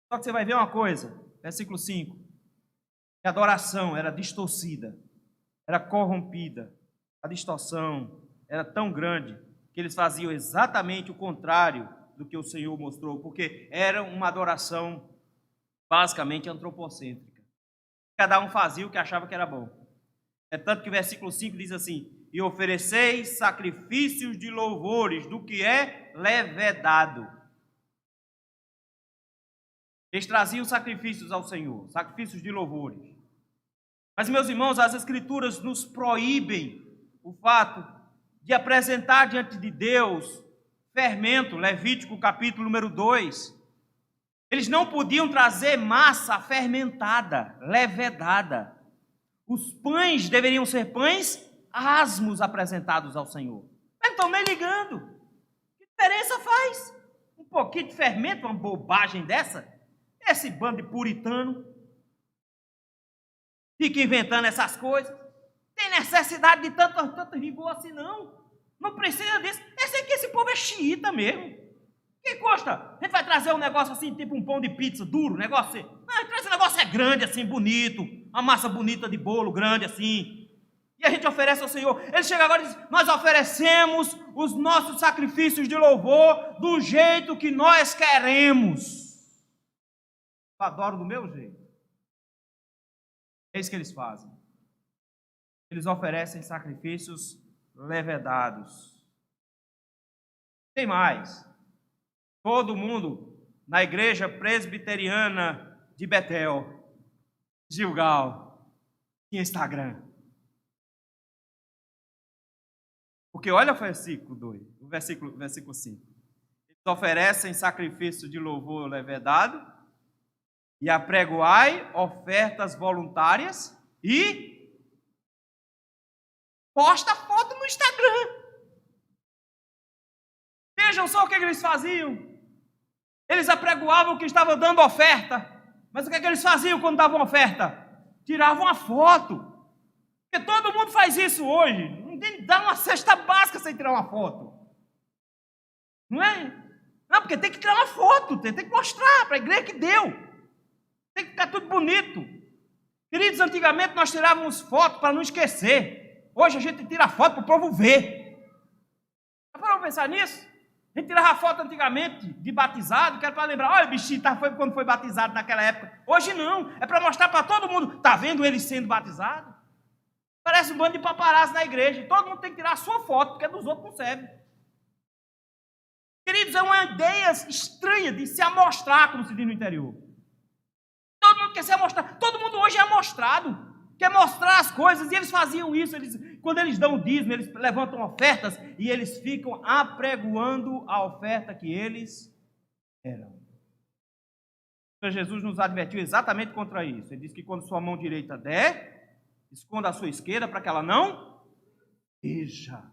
Só que você vai ver uma coisa, versículo 5. A adoração era distorcida, era corrompida. A distorção era tão grande que eles faziam exatamente o contrário do que o Senhor mostrou, porque era uma adoração basicamente antropocêntrica. Cada um fazia o que achava que era bom. É tanto que o versículo 5 diz assim: e ofereceis sacrifícios de louvores do que é levedado. Eles traziam sacrifícios ao Senhor, sacrifícios de louvores. Mas, meus irmãos, as Escrituras nos proíbem o fato de apresentar diante de Deus fermento, Levítico capítulo número 2. Eles não podiam trazer massa fermentada, levedada. Os pães deveriam ser pães asmos apresentados ao Senhor. Mas não estão nem ligando. Que diferença faz? Um pouquinho de fermento, uma bobagem dessa? Esse bando de puritano fica inventando essas coisas. Tem necessidade de tanto rigor assim, não. Não precisa disso. Esse povo é xiita mesmo. Que custa? A gente vai trazer um negócio assim, tipo um pão de pizza duro, negócio assim. Não, esse negócio é grande assim, bonito. Uma massa bonita de bolo grande assim. E a gente oferece ao Senhor. Ele chega agora e diz: nós oferecemos os nossos sacrifícios de louvor do jeito que nós queremos. Eu adoro do meu jeito. É isso que eles fazem. Eles oferecem sacrifícios levedados. Tem mais. Todo mundo na igreja presbiteriana de Betel, Gilgal, tinha Instagram. Porque olha o versículo 2, o versículo 5. Eles oferecem sacrifício de louvor levedado e apregoai ofertas voluntárias e posta foto no Instagram. Vejam só o que eles faziam. Eles apregoavam que estavam dando oferta. Mas o que eles faziam quando davam oferta? Tiravam a foto. Porque todo mundo faz isso hoje. Ninguém dá uma cesta básica sem tirar uma foto. Não é? Não, porque tem que tirar uma foto. Tem que mostrar para a igreja que deu. Tem que ficar tudo bonito. Queridos, antigamente nós tirávamos foto para não esquecer. Hoje a gente tira foto para o povo ver. Já pararam para pensar nisso? A gente tirava foto antigamente de batizado, que era para lembrar: olha, o bichinho foi quando foi batizado naquela época. Hoje não, é para mostrar para todo mundo. Está vendo ele sendo batizado? Parece um bando de paparazzi na igreja. Todo mundo tem que tirar a sua foto, porque dos outros não serve. Queridos, é uma ideia estranha de se amostrar, como se diz no interior. Todo mundo quer se amostrar. Todo mundo hoje é amostrado. Quer mostrar as coisas. E eles faziam isso. Quando eles dão o dízimo, eles levantam ofertas e eles ficam apregoando a oferta que eles eram. Então, Jesus nos advertiu exatamente contra isso. Ele diz que quando sua mão direita der, esconda a sua esquerda para que ela não veja.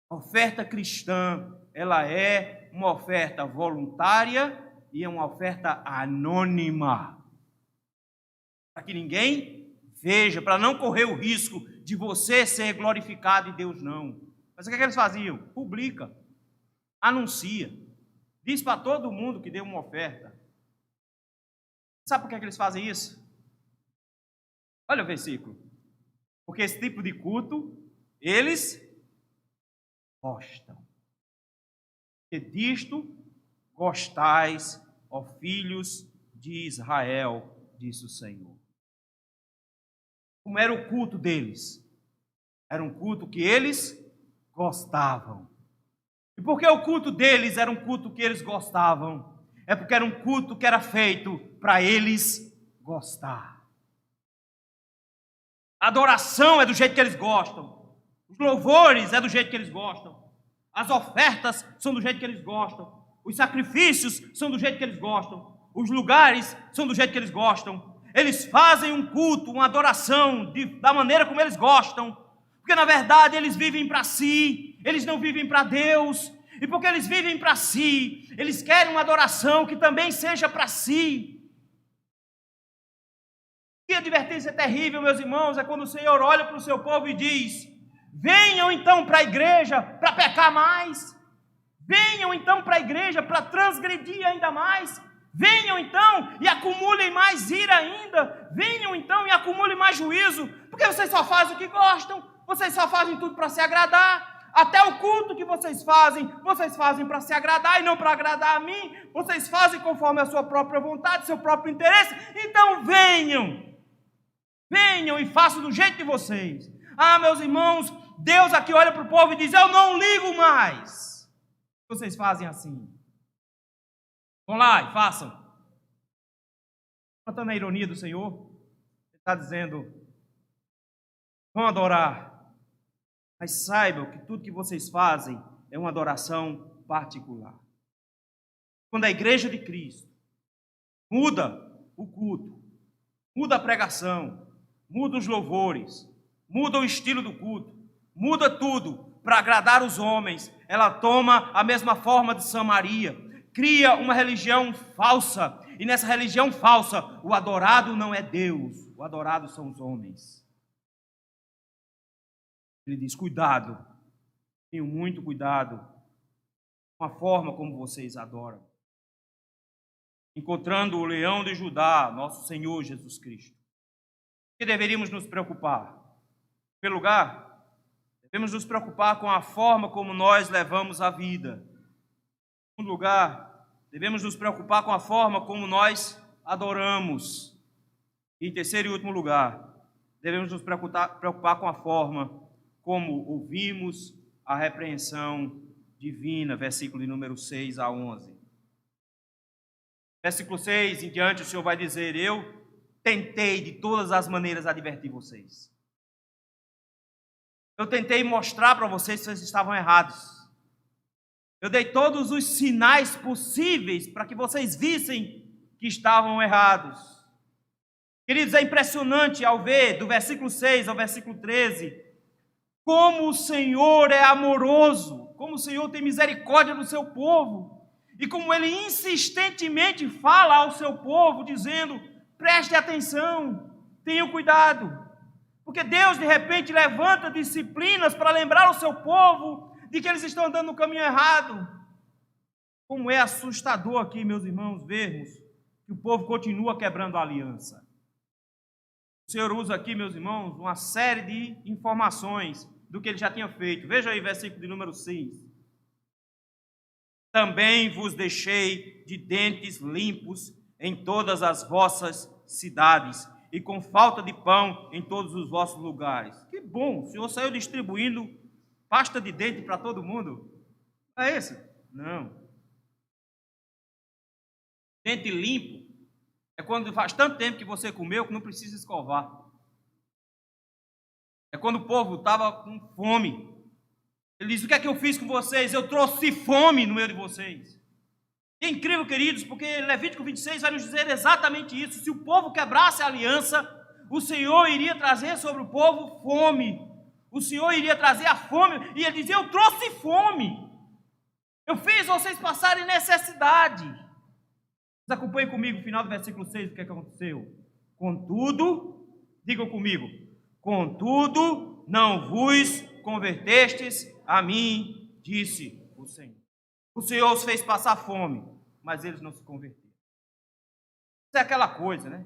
A oferta cristã, ela é uma oferta voluntária e é uma oferta anônima. Para que ninguém veja, para não correr o risco de você ser glorificado e Deus não. Mas o que eles faziam? Publica, anuncia, diz para todo mundo que deu uma oferta. Sabe por que eles fazem isso? Olha o versículo. Porque esse tipo de culto, eles gostam. E disto gostais, ó filhos de Israel, disse o Senhor. Como era o culto deles? Era um culto que eles gostavam. E por que o culto deles era um culto que eles gostavam? É porque era um culto que era feito para eles gostar. A adoração é do jeito que eles gostam. Os louvores é do jeito que eles gostam. As ofertas são do jeito que eles gostam. Os sacrifícios são do jeito que eles gostam. Os lugares são do jeito que eles gostam. Eles fazem um culto, uma adoração da maneira como eles gostam. Porque na verdade eles vivem para si. Eles não vivem para Deus. E porque eles vivem para si, eles querem uma adoração que também seja para si. Que advertência terrível, meus irmãos, é quando o Senhor olha para o seu povo e diz: venham então para a igreja para pecar mais. Venham então para a igreja para transgredir ainda mais. Venham então e acumulem mais ira ainda. Venham então e acumulem mais juízo. Porque vocês só fazem o que gostam. Vocês só fazem tudo para se agradar. Até o culto que vocês fazem para se agradar e não para agradar a mim. Vocês fazem conforme a sua própria vontade, seu próprio interesse. Então venham e façam do jeito de vocês. Ah, meus irmãos, Deus aqui olha para o povo e diz: eu não ligo mais. Vocês fazem assim. Vão lá e façam. Notando a ironia do Senhor, Ele está dizendo: vão adorar. Mas saibam que tudo que vocês fazem é uma adoração particular. Quando a igreja de Cristo muda o culto, muda a pregação, muda os louvores, muda o estilo do culto, muda tudo para agradar os homens, ela toma a mesma forma de Samaria, cria uma religião falsa, e nessa religião falsa, o adorado não é Deus, o adorado são os homens. Ele diz: cuidado, tenham muito cuidado com a forma como vocês adoram. Encontrando o leão de Judá, nosso Senhor Jesus Cristo. O que deveríamos nos preocupar? Em primeiro lugar, devemos nos preocupar com a forma como nós levamos a vida. Em segundo lugar, devemos nos preocupar com a forma como nós adoramos. E em terceiro e último lugar, devemos nos preocupar com a forma como ouvimos a repreensão divina, versículo de número 6 a 11. Versículo 6 em diante, o Senhor vai dizer: eu tentei de todas as maneiras advertir vocês. Eu tentei mostrar para vocês que vocês estavam errados. Eu dei todos os sinais possíveis para que vocês vissem que estavam errados. Queridos, é impressionante ao ver do versículo 6 ao versículo 13, como o Senhor é amoroso, como o Senhor tem misericórdia do seu povo, e como Ele insistentemente fala ao seu povo, dizendo: preste atenção, tenham cuidado, porque Deus de repente levanta disciplinas para lembrar o seu povo de que eles estão andando no caminho errado. Como é assustador aqui, meus irmãos, vermos que o povo continua quebrando a aliança. O Senhor usa aqui, meus irmãos, uma série de informações do que Ele já tinha feito. Veja aí, versículo de número 6. Também vos deixei de dentes limpos em todas as vossas cidades, e com falta de pão em todos os vossos lugares. Que bom, o Senhor saiu distribuindo pasta de dente para todo mundo. É isso? Não. Dente limpo é quando faz tanto tempo que você comeu que não precisa escovar. É quando o povo estava com fome. Ele diz: o que é que eu fiz com vocês? Eu trouxe fome no meio de vocês. E é incrível, queridos, porque Levítico 26 vai nos dizer exatamente isso. Se o povo quebrasse a aliança, o Senhor iria trazer sobre o povo fome. O Senhor iria trazer a fome. E Ele dizia: eu trouxe fome. Eu fiz vocês passarem necessidade. Vocês acompanhem comigo o final do versículo 6, o que é que aconteceu? Contudo, digam comigo: contudo, não vos convertestes a mim, disse o Senhor. O Senhor os fez passar fome, mas eles não se converteram. Isso é aquela coisa, né?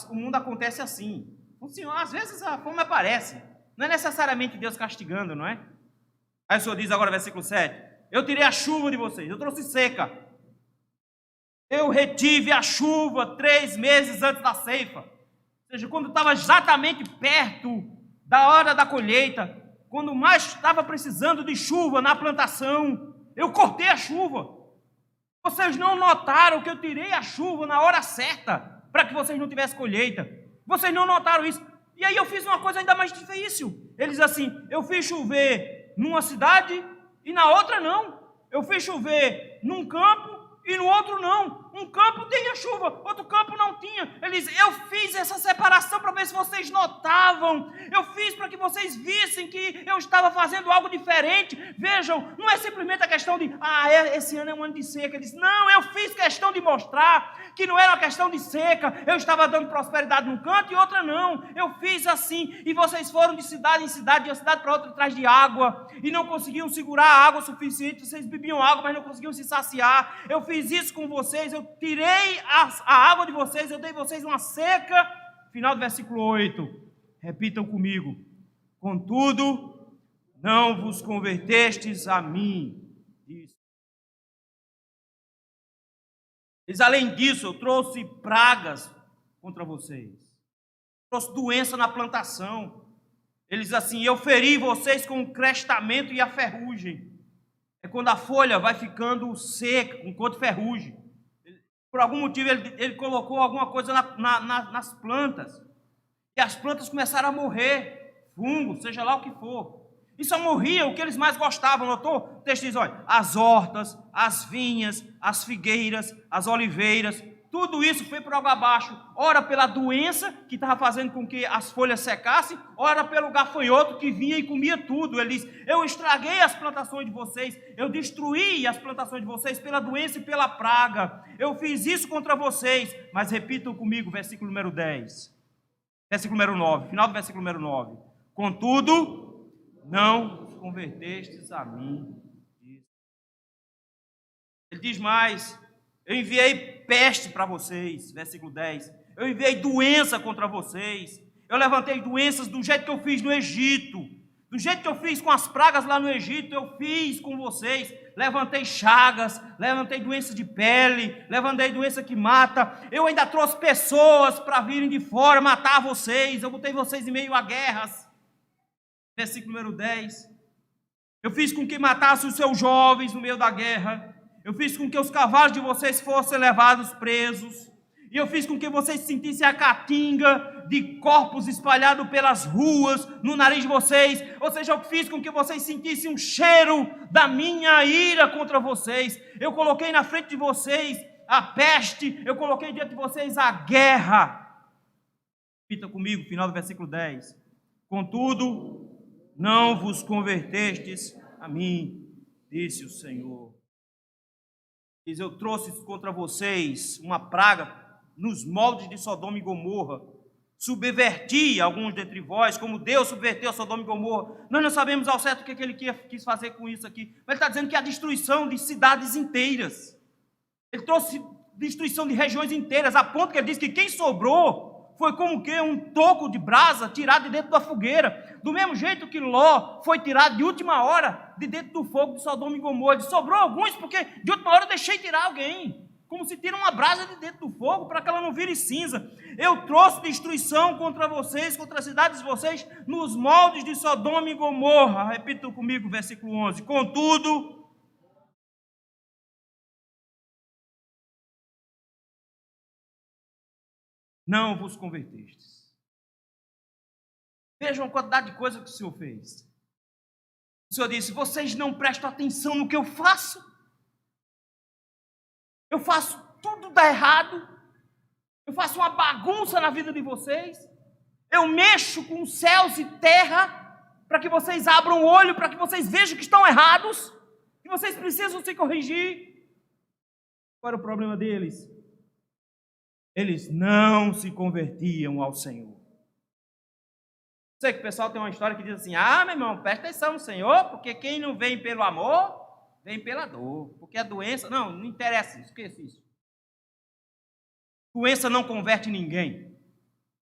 O mundo acontece assim. O Senhor, às vezes a fome aparece. Não é necessariamente Deus castigando, não é? Aí o Senhor diz agora, versículo 7, eu tirei a chuva de vocês, eu trouxe seca. Eu retive a chuva 3 meses antes da ceifa. Ou seja, quando estava exatamente perto da hora da colheita, quando mais estava precisando de chuva na plantação, eu cortei a chuva. Vocês não notaram que eu tirei a chuva na hora certa, para que vocês não tivessem colheita. Vocês não notaram isso. E aí eu fiz uma coisa ainda mais difícil. Ele diz assim: eu fiz chover numa cidade e na outra não. Eu fiz chover num campo e no outro não. Um campo tinha chuva, outro campo não tinha. Ele diz: eu fiz essa separação para ver se vocês notavam. Eu fiz para que vocês vissem que eu estava fazendo algo diferente. Vejam, não é simplesmente a questão de esse ano é um ano de seca. Ele diz: não, eu fiz questão de mostrar que não era uma questão de seca. Eu estava dando prosperidade num canto e outra não. Eu fiz assim, e vocês foram de cidade em cidade, de uma cidade para outra atrás de água, e não conseguiam segurar a água suficiente. Vocês bebiam água, mas não conseguiam se saciar. Eu fiz isso com vocês, eu tirei a água de vocês, eu dei vocês uma seca. Final do versículo 8, repitam comigo: Contudo, não vos convertestes a mim. Diz, além disso, eu trouxe pragas contra vocês. Trouxe doença na plantação. Eles assim, eu feri vocês com o crestamento e a ferrugem. É quando a folha vai ficando seca, com cor de ferrugem. Por algum motivo ele colocou alguma coisa nas plantas. E as plantas começaram a morrer. Fungo, seja lá o que for. E só morria o que eles mais gostavam, notou? O texto diz, olha, as hortas, as vinhas, as figueiras, as oliveiras, tudo isso foi por água abaixo. Ora pela doença que estava fazendo com que as folhas secassem, ora pelo gafanhoto que vinha e comia tudo. Ele diz, eu estraguei as plantações de vocês, eu destruí as plantações de vocês pela doença e pela praga. Eu fiz isso contra vocês, mas repitam comigo, versículo número 10. Versículo número 9, final do versículo número 9. Contudo, não vos convertestes a mim. Ele diz mais, eu enviei peste para vocês, versículo 10. Eu enviei doença contra vocês. Eu levantei doenças do jeito que eu fiz no Egito. Do jeito que eu fiz com as pragas lá no Egito, eu fiz com vocês. Levantei chagas, levantei doença de pele, levantei doença que mata. Eu ainda trouxe pessoas para virem de fora matar vocês. Eu botei vocês em meio a guerras. Versículo número 10. Eu fiz com que matassem os seus jovens no meio da guerra. Eu fiz com que os cavalos de vocês fossem levados presos. E eu fiz com que vocês sentissem a caatinga de corpos espalhados pelas ruas, no nariz de vocês. Ou seja, eu fiz com que vocês sentissem um cheiro da minha ira contra vocês. Eu coloquei na frente de vocês a peste, eu coloquei diante de vocês a guerra. Repita comigo, final do versículo 10. Contudo, não vos convertestes a mim, disse o Senhor. Diz, eu trouxe contra vocês uma praga nos moldes de Sodoma e Gomorra. Subverti alguns dentre vós, como Deus subverteu Sodoma e Gomorra. Nós não sabemos ao certo o que ele quis fazer com isso aqui. Mas ele está dizendo que é a destruição de cidades inteiras. Ele trouxe destruição de regiões inteiras, a ponto que ele diz que quem sobrou foi como que um toco de brasa tirado de dentro da fogueira. Do mesmo jeito que Ló foi tirado de última hora de dentro do fogo de Sodoma e Gomorra. Sobrou alguns porque de última hora eu deixei tirar alguém. Como se tira uma brasa de dentro do fogo para que ela não vire cinza. Eu trouxe destruição contra vocês, contra as cidades de vocês, nos moldes de Sodoma e Gomorra. Repitam comigo, versículo 11. Contudo, não vos convertestes. Vejam a quantidade de coisa que o Senhor fez. O Senhor disse, vocês não prestam atenção no que eu faço? Eu faço tudo dar errado. Eu faço uma bagunça na vida de vocês. Eu mexo com céus e terra para que vocês abram o olho, para que vocês vejam que estão errados, que vocês precisam se corrigir. Qual era o problema deles? Eles não se convertiam ao Senhor. Sei que o pessoal tem uma história que diz assim, meu irmão, presta atenção no Senhor, porque quem não vem pelo amor, vem pela dor. Porque a doença, não interessa, esqueça isso. Doença não converte ninguém.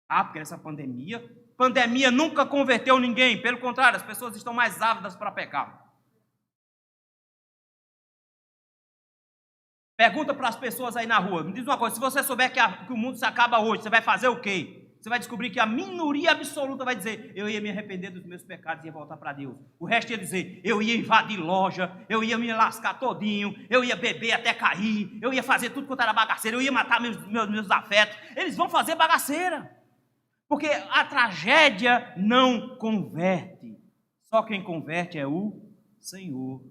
Porque nessa pandemia nunca converteu ninguém. Pelo contrário, as pessoas estão mais ávidas para pecar. Pergunta para as pessoas aí na rua, me diz uma coisa, se você souber que o mundo se acaba hoje, você vai fazer o quê? Você vai descobrir que a minoria absoluta vai dizer, eu ia me arrepender dos meus pecados e ia voltar para Deus. O resto ia dizer, eu ia invadir loja, eu ia me lascar todinho, eu ia beber até cair, eu ia fazer tudo quanto era bagaceira, eu ia matar meus afetos. Eles vão fazer bagaceira, porque a tragédia não converte. Só quem converte é o Senhor.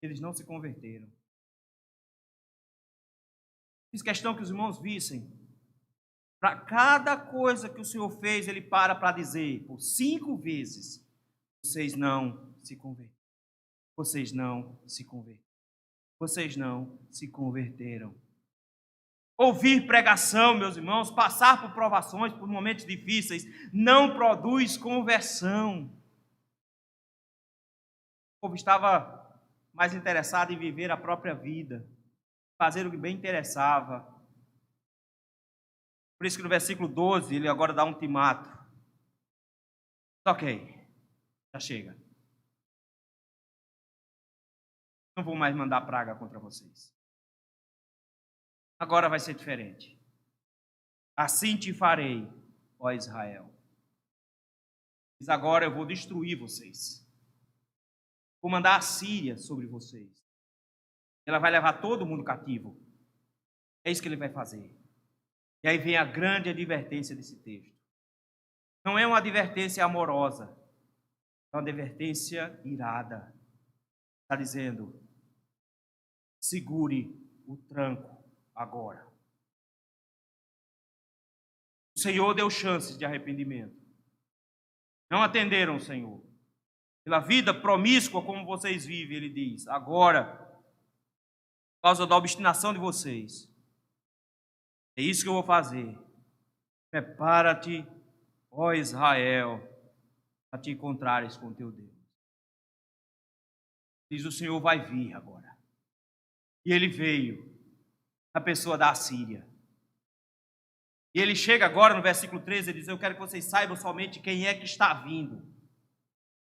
Eles não se converteram. Fiz questão que os irmãos vissem. Para cada coisa que o Senhor fez, Ele para dizer, por 5 vezes, vocês não se converteram. Vocês não se converteram. Vocês não se converteram. Ouvir pregação, meus irmãos, passar por provações, por momentos difíceis, não produz conversão. O povo estava mais interessado em viver a própria vida, fazer o que bem interessava. Por isso que no versículo 12, ele agora dá um ultimato. Ok, já chega. Não vou mais mandar praga contra vocês. Agora vai ser diferente. Assim te farei, ó Israel. Mas agora eu vou destruir vocês. Vou mandar a Síria sobre vocês. Ela vai levar todo mundo cativo. É isso que ele vai fazer. E aí vem a grande advertência desse texto. Não é uma advertência amorosa, é uma advertência irada. Está dizendo, segure o tranco agora. O Senhor deu chances de arrependimento. Não atenderam o Senhor. Pela vida promíscua como vocês vivem, ele diz, agora, por causa da obstinação de vocês, é isso que eu vou fazer. Prepara-te, ó Israel, a te encontrares com teu Deus. Diz o Senhor vai vir agora. E ele veio na pessoa da Assíria. E ele chega agora no versículo 13, ele diz, eu quero que vocês saibam somente quem é que está vindo.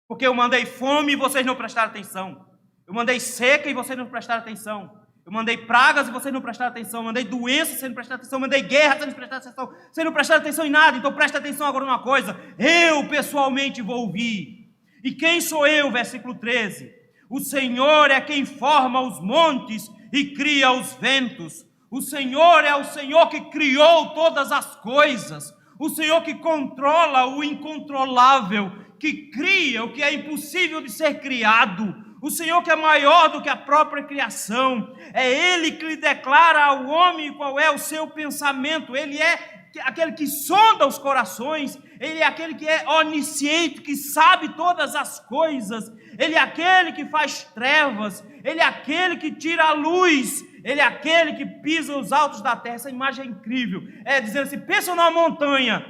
Porque eu mandei fome e vocês não prestaram atenção. Eu mandei seca e vocês não prestaram atenção. Eu mandei pragas e vocês não prestaram atenção. Eu mandei doença e vocês não prestaram atenção. Eu mandei guerra e vocês não prestaram atenção. Vocês não prestaram atenção em nada. Então presta atenção agora numa coisa. Eu pessoalmente vou vir. E quem sou eu? Versículo 13. O Senhor é quem forma os montes e cria os ventos. O Senhor é o Senhor que criou todas as coisas. O Senhor que controla o incontrolável, que cria o que é impossível de ser criado. O Senhor que é maior do que a própria criação. É Ele que lhe declara ao homem qual é o seu pensamento. Ele é aquele que sonda os corações. Ele é aquele que é onisciente, que sabe todas as coisas. Ele é aquele que faz trevas. Ele é aquele que tira a luz. Ele é aquele que pisa os altos da terra. Essa imagem é incrível. É dizendo assim, pensa numa montanha.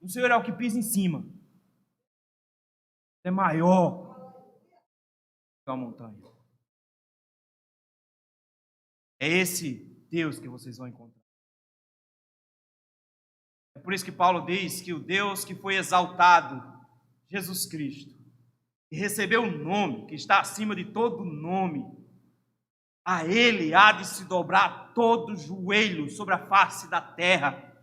O Senhor é o que pisa em cima. É maior que a montanha. É esse Deus que vocês vão encontrar. É por isso que Paulo diz que o Deus que foi exaltado, Jesus Cristo, que recebeu um nome que está acima de todo nome, a Ele há de se dobrar todo o joelho sobre a face da terra,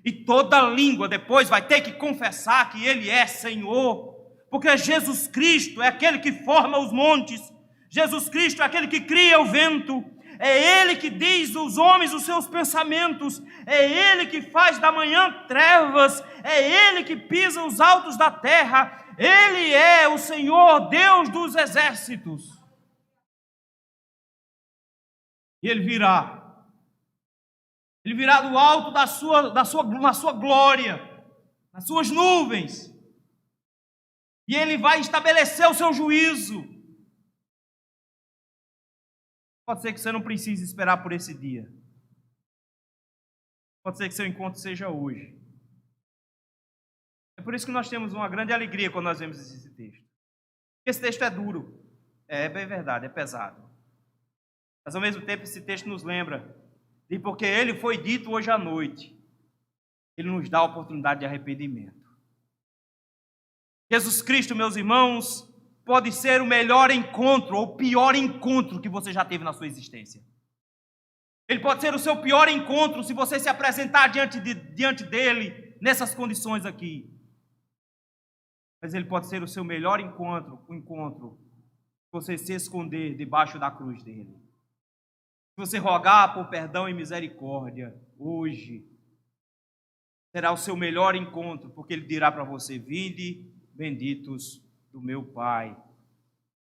e toda língua depois vai ter que confessar que Ele é Senhor, porque Jesus Cristo é aquele que forma os montes, Jesus Cristo é aquele que cria o vento, é Ele que diz aos homens os seus pensamentos, é Ele que faz da manhã trevas, é Ele que pisa os altos da terra, Ele é o Senhor, Deus dos exércitos. E Ele virá do alto na sua glória, nas suas nuvens, e Ele vai estabelecer o seu juízo. Pode ser que você não precise esperar por esse dia. Pode ser que seu encontro seja hoje. É por isso que nós temos uma grande alegria quando nós vemos esse texto. Esse texto é duro, é bem verdade, é pesado. Mas ao mesmo tempo esse texto nos lembra de porque ele foi dito hoje à noite, ele nos dá a oportunidade de arrependimento. Jesus Cristo, meus irmãos, pode ser o melhor encontro ou o pior encontro que você já teve na sua existência. Ele pode ser o seu pior encontro se você se apresentar diante dele nessas condições aqui. Mas ele pode ser o seu melhor encontro, o encontro se você se esconder debaixo da cruz dele. Se você rogar por perdão e misericórdia, hoje será o seu melhor encontro, porque ele dirá para você, vinde, benditos do meu Pai.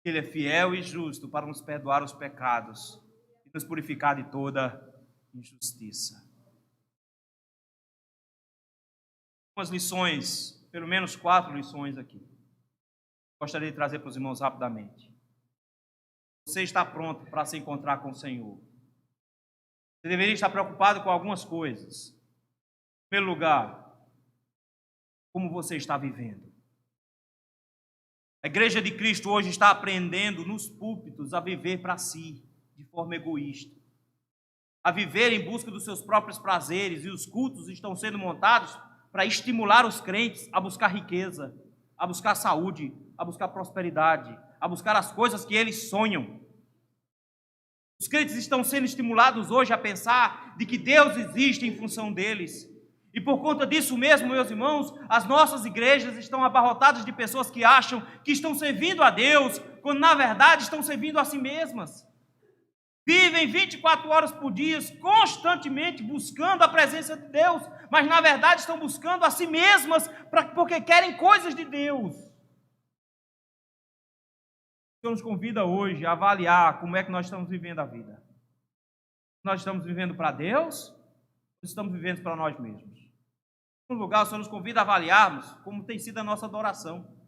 Ele é fiel e justo para nos perdoar os pecados e nos purificar de toda injustiça. Algumas lições, pelo menos 4 lições aqui. Gostaria de trazer para os irmãos rapidamente. Você está pronto para se encontrar com o Senhor? Você deveria estar preocupado com algumas coisas. Em primeiro lugar, como você está vivendo. A Igreja de Cristo hoje está aprendendo nos púlpitos a viver para si, de forma egoísta. A viver em busca dos seus próprios prazeres, e os cultos estão sendo montados para estimular os crentes a buscar riqueza, a buscar saúde, a buscar prosperidade, a buscar as coisas que eles sonham. Os crentes estão sendo estimulados hoje a pensar de que Deus existe em função deles. E por conta disso mesmo, meus irmãos, as nossas igrejas estão abarrotadas de pessoas que acham que estão servindo a Deus, quando na verdade estão servindo a si mesmas. Vivem 24 horas por dia, constantemente buscando a presença de Deus, mas na verdade estão buscando a si mesmas porque querem coisas de Deus. O Senhor nos convida hoje a avaliar como é que nós estamos vivendo a vida. Nós estamos vivendo para Deus ou estamos vivendo para nós mesmos? Em segundo lugar, o Senhor nos convida a avaliarmos como tem sido a nossa adoração.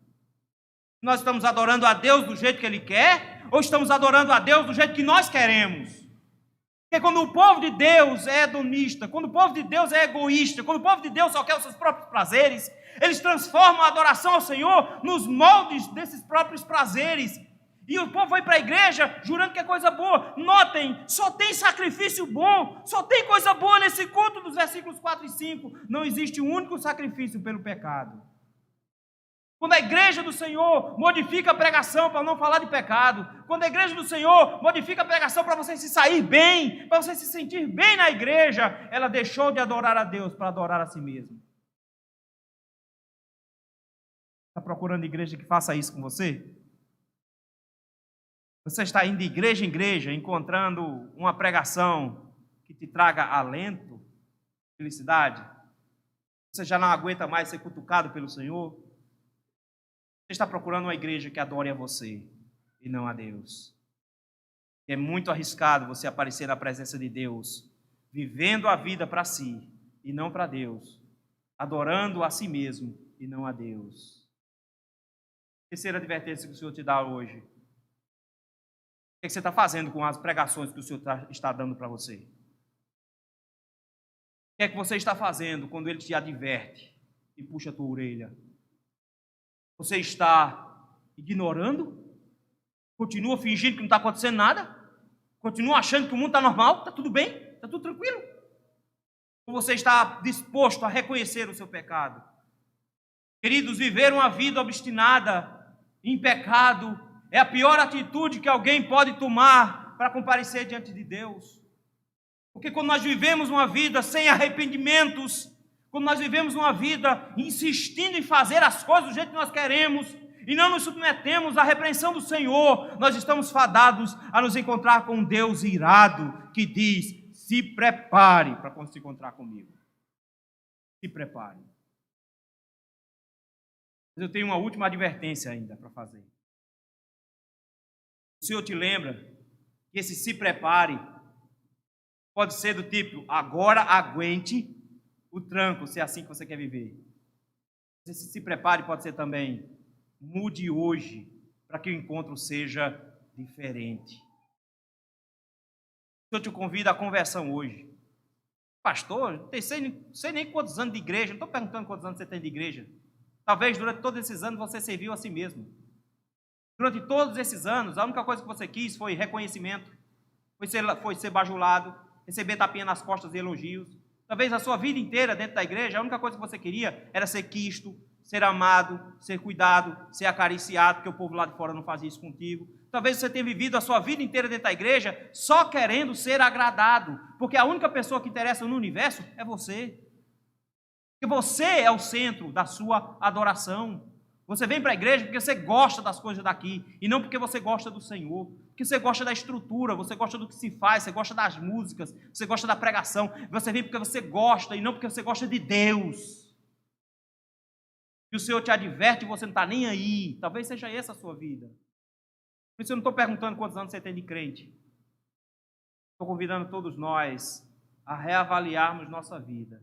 Nós estamos adorando a Deus do jeito que Ele quer ou estamos adorando a Deus do jeito que nós queremos? Porque quando o povo de Deus é hedonista, quando o povo de Deus é egoísta, quando o povo de Deus só quer os seus próprios prazeres, eles transformam a adoração ao Senhor nos moldes desses próprios prazeres. E o povo vai para a igreja jurando que é coisa boa. Notem, só tem sacrifício bom, só tem coisa boa nesse culto dos versículos 4 e 5. Não existe um único sacrifício pelo pecado. Quando a igreja do Senhor modifica a pregação para não falar de pecado, quando a igreja do Senhor modifica a pregação para você se sair bem, para você se sentir bem na igreja, ela deixou de adorar a Deus para adorar a si mesma. Está procurando igreja que faça isso com você? Você está indo de igreja em igreja, encontrando uma pregação que te traga alento, felicidade? Você já não aguenta mais ser cutucado pelo Senhor? Você está procurando uma igreja que adore a você e não a Deus. É muito arriscado você aparecer na presença de Deus, vivendo a vida para si e não para Deus, adorando a si mesmo e não a Deus. Terceira advertência que o Senhor te dá hoje. O que você está fazendo com as pregações que o Senhor está dando para você? O que é que você está fazendo quando Ele te adverte e puxa a tua orelha? Você está ignorando? Continua fingindo que não está acontecendo nada? Continua achando que o mundo está normal? Está tudo bem? Está tudo tranquilo? Ou você está disposto a reconhecer o seu pecado? Queridos, viver uma vida obstinada em pecado é a pior atitude que alguém pode tomar para comparecer diante de Deus. Porque quando nós vivemos uma vida sem arrependimentos, quando nós vivemos uma vida insistindo em fazer as coisas do jeito que nós queremos e não nos submetemos à repreensão do Senhor, nós estamos fadados a nos encontrar com um Deus irado que diz: se prepare para se encontrar comigo. Se prepare. Mas eu tenho uma última advertência ainda para fazer. O Senhor te lembra que esse se prepare pode ser do tipo: agora aguente o tranco, se é assim que você quer viver. Esse se prepare pode ser também: mude hoje para que o encontro seja diferente. O Senhor te convida à conversão hoje. Pastor, não sei nem quantos anos de igreja, não estou perguntando quantos anos você tem de igreja. Talvez durante todos esses anos você serviu a si mesmo. Durante todos esses anos, a única coisa que você quis foi reconhecimento, foi ser bajulado, receber tapinha nas costas e elogios. Talvez a sua vida inteira dentro da igreja, a única coisa que você queria era ser quisto, ser amado, ser cuidado, ser acariciado, porque o povo lá de fora não fazia isso contigo. Talvez você tenha vivido a sua vida inteira dentro da igreja só querendo ser agradado, porque a única pessoa que interessa no universo é você. Porque você é o centro da sua adoração. Você vem para a igreja porque você gosta das coisas daqui, e não porque você gosta do Senhor, porque você gosta da estrutura, você gosta do que se faz, você gosta das músicas, você gosta da pregação. Você vem porque você gosta, e não porque você gosta de Deus. E o Senhor te adverte e você não está nem aí. Talvez seja essa a sua vida. Por isso eu não estou perguntando quantos anos você tem de crente. Estou convidando todos nós a reavaliarmos nossa vida,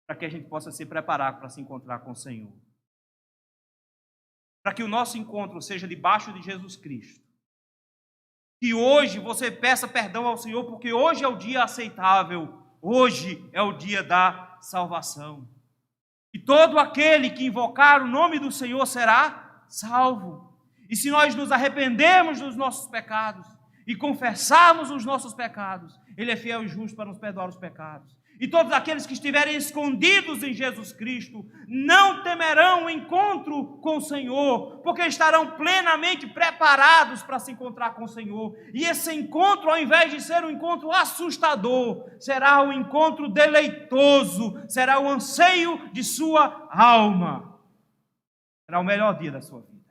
para que a gente possa se preparar para se encontrar com o Senhor. Para que o nosso encontro seja debaixo de Jesus Cristo. Que hoje você peça perdão ao Senhor, porque hoje é o dia aceitável, hoje é o dia da salvação. E todo aquele que invocar o nome do Senhor será salvo. E se nós nos arrependermos dos nossos pecados e confessarmos os nossos pecados, Ele é fiel e justo para nos perdoar os pecados E todos aqueles que estiverem escondidos em Jesus Cristo não temerão o encontro com o Senhor, porque estarão plenamente preparados para se encontrar com o Senhor. E esse encontro, ao invés de ser um encontro assustador, será um encontro deleitoso, será o anseio de sua alma. Será o melhor dia da sua vida.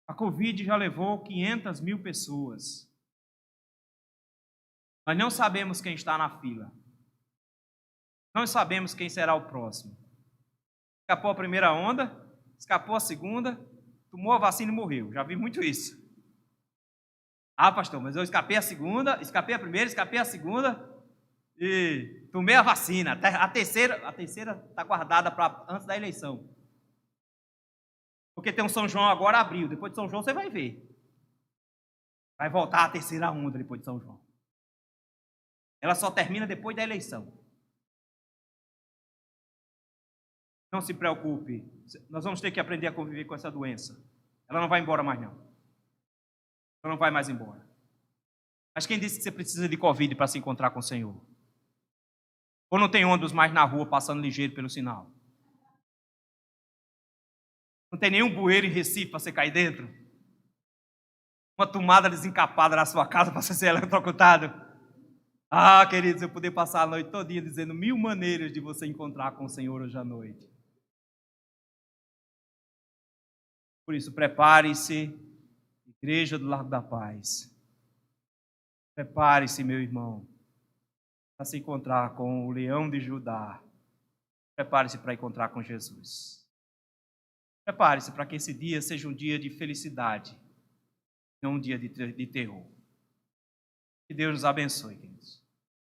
A Covid já levou 500 mil pessoas. Nós não sabemos quem está na fila. Não sabemos quem será o próximo. Escapou a primeira onda, escapou a segunda, tomou a vacina e morreu. Já vi muito isso. Ah, pastor, mas eu escapei a segunda, escapei a primeira, escapei a segunda e tomei a vacina. A terceira está guardada para antes da eleição. Porque tem um São João agora, abril. Depois de São João você vai ver. Vai voltar a terceira onda depois de São João. Ela só termina depois da eleição. Não se preocupe. Nós vamos ter que aprender a conviver com essa doença. Ela não vai embora mais, não. Ela não vai mais embora. Mas quem disse que você precisa de Covid para se encontrar com o Senhor? Ou não tem ônibus mais na rua passando ligeiro pelo sinal? Não tem nenhum bueiro em Recife para você cair dentro? Uma tomada desencapada na sua casa para você ser eletrocutado? Ah, queridos, eu poder passar a noite todinha dizendo 1000 maneiras de você encontrar com o Senhor hoje à noite. Por isso, prepare-se, Igreja do Largo da Paz. Prepare-se, meu irmão, para se encontrar com o Leão de Judá. Prepare-se para encontrar com Jesus. Prepare-se para que esse dia seja um dia de felicidade, não um dia de terror. Que Deus nos abençoe, queridos.